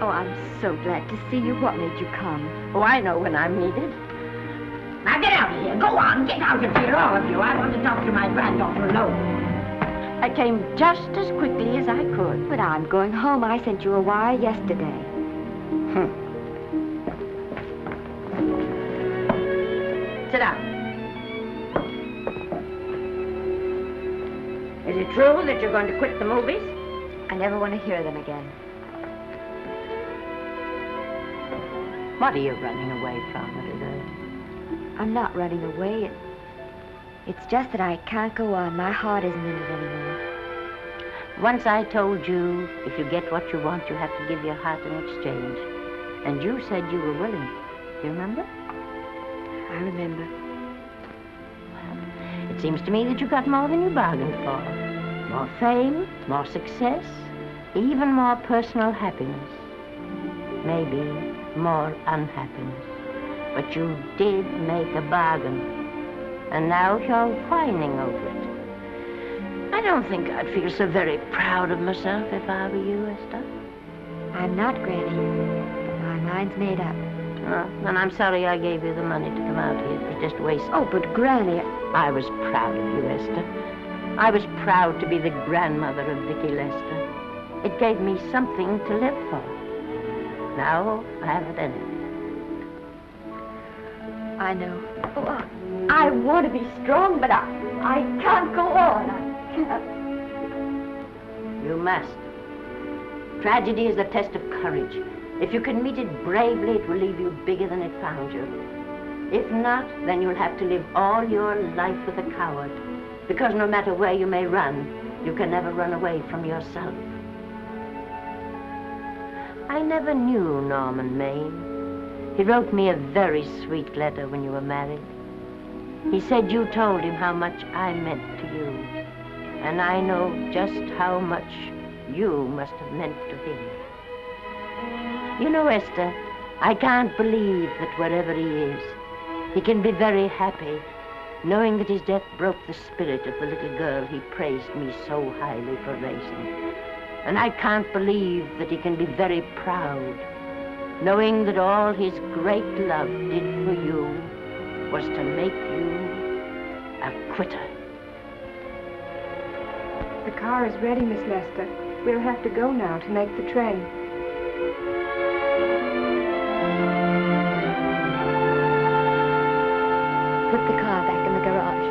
Oh, I'm so glad to see you. What made you come? Oh, I know when I'm needed. Now get out of here. Go on, get out of here, all of you. I want to talk to my granddaughter alone. I came just as quickly as I could. But I'm going home. I sent you a wire yesterday. Sit down. Is it true that you're going to quit the movies? I never want to hear them again. What are you running away from, little girl? I'm not running away. It's just that I can't go on. My heart isn't in it anymore. Once I told you, if you get what you want, you have to give your heart in exchange. And you said you were willing. Do you remember? I remember. Well, it seems to me that you got more than you bargained for. More fame, more success, even more personal happiness. Maybe more unhappiness. But you did make a bargain. And now you're whining over it. I don't think I'd feel so very proud of myself if I were you, Esther. I'm not, Granny. But my mind's made up. Oh, then I'm sorry I gave you the money to come out here. It was just waste. Oh, but Granny... I was proud of you, Esther. I was proud to be the grandmother of Vicky Lester. It gave me something to live for. Now I haven't any. I know. Oh, I want to be strong, but I can't go on. I can't. You must. Tragedy is the test of courage. If you can meet it bravely, it will leave you bigger than it found you. If not, then you'll have to live all your life with a coward. Because no matter where you may run, you can never run away from yourself. I never knew Norman Maine. He wrote me a very sweet letter when you were married. He said you told him how much I meant to you. And I know just how much you must have meant to him. You know, Esther, I can't believe that wherever he is, he can be very happy, knowing that his death broke the spirit of the little girl he praised me so highly for raising. And I can't believe that he can be very proud, knowing that all his great love did for you was to make you a quitter. The car is ready, Miss Lester. We'll have to go now to make the train. Put the car back in the garage.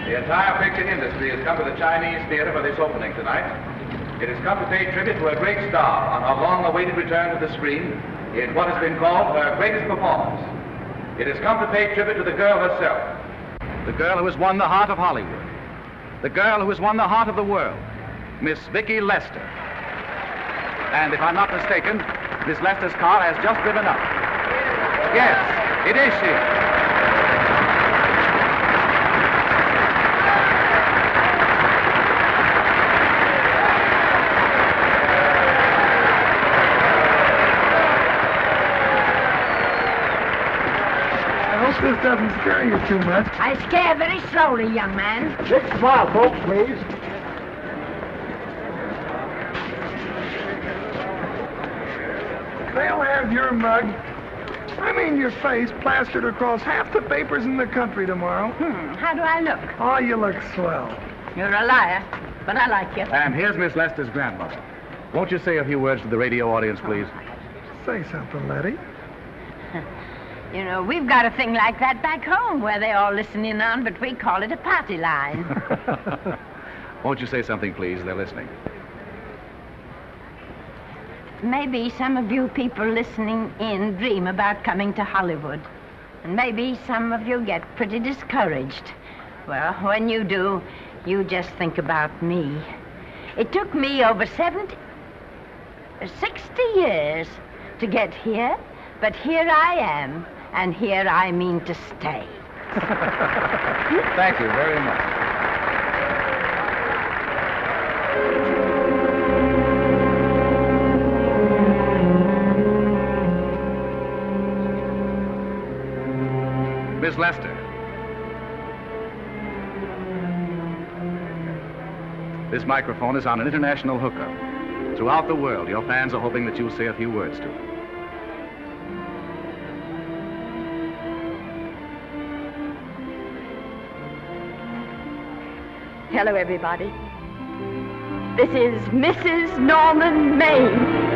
The entire picture industry has come to the Chinese theater for this opening tonight. It has come to pay tribute to a great star on her long-awaited return to the screen in what has been called her greatest performance. It has come to pay tribute to the girl herself. The girl who has won the heart of Hollywood. The girl who has won the heart of the world. Miss Vicki Lester. And if I'm not mistaken, Miss Lester's car has just driven up. Yes, it is she. This doesn't scare you too much. I scare very slowly, young man. Big smile, folks, please. They'll have your mug. I mean your face plastered across half the papers in the country tomorrow. How do I look? Oh, you look swell. You're a liar, but I like you. And here's Miss Lester's grandmother. Won't you say a few words to the radio audience, please? Say something, Letty. You know, we've got a thing like that back home where they all listen in on, but we call it a party line. Won't you say something, please? They're listening. Maybe some of you people listening in dream about coming to Hollywood. And maybe some of you get pretty discouraged. Well, when you do, you just think about me. It took me over 60 years to get here, but here I am. And here I mean to stay. Thank you very much. Miss Lester. This microphone is on an international hookup. Throughout the world, your fans are hoping that you'll say a few words to them. Hello, everybody. This is Mrs. Norman Maine.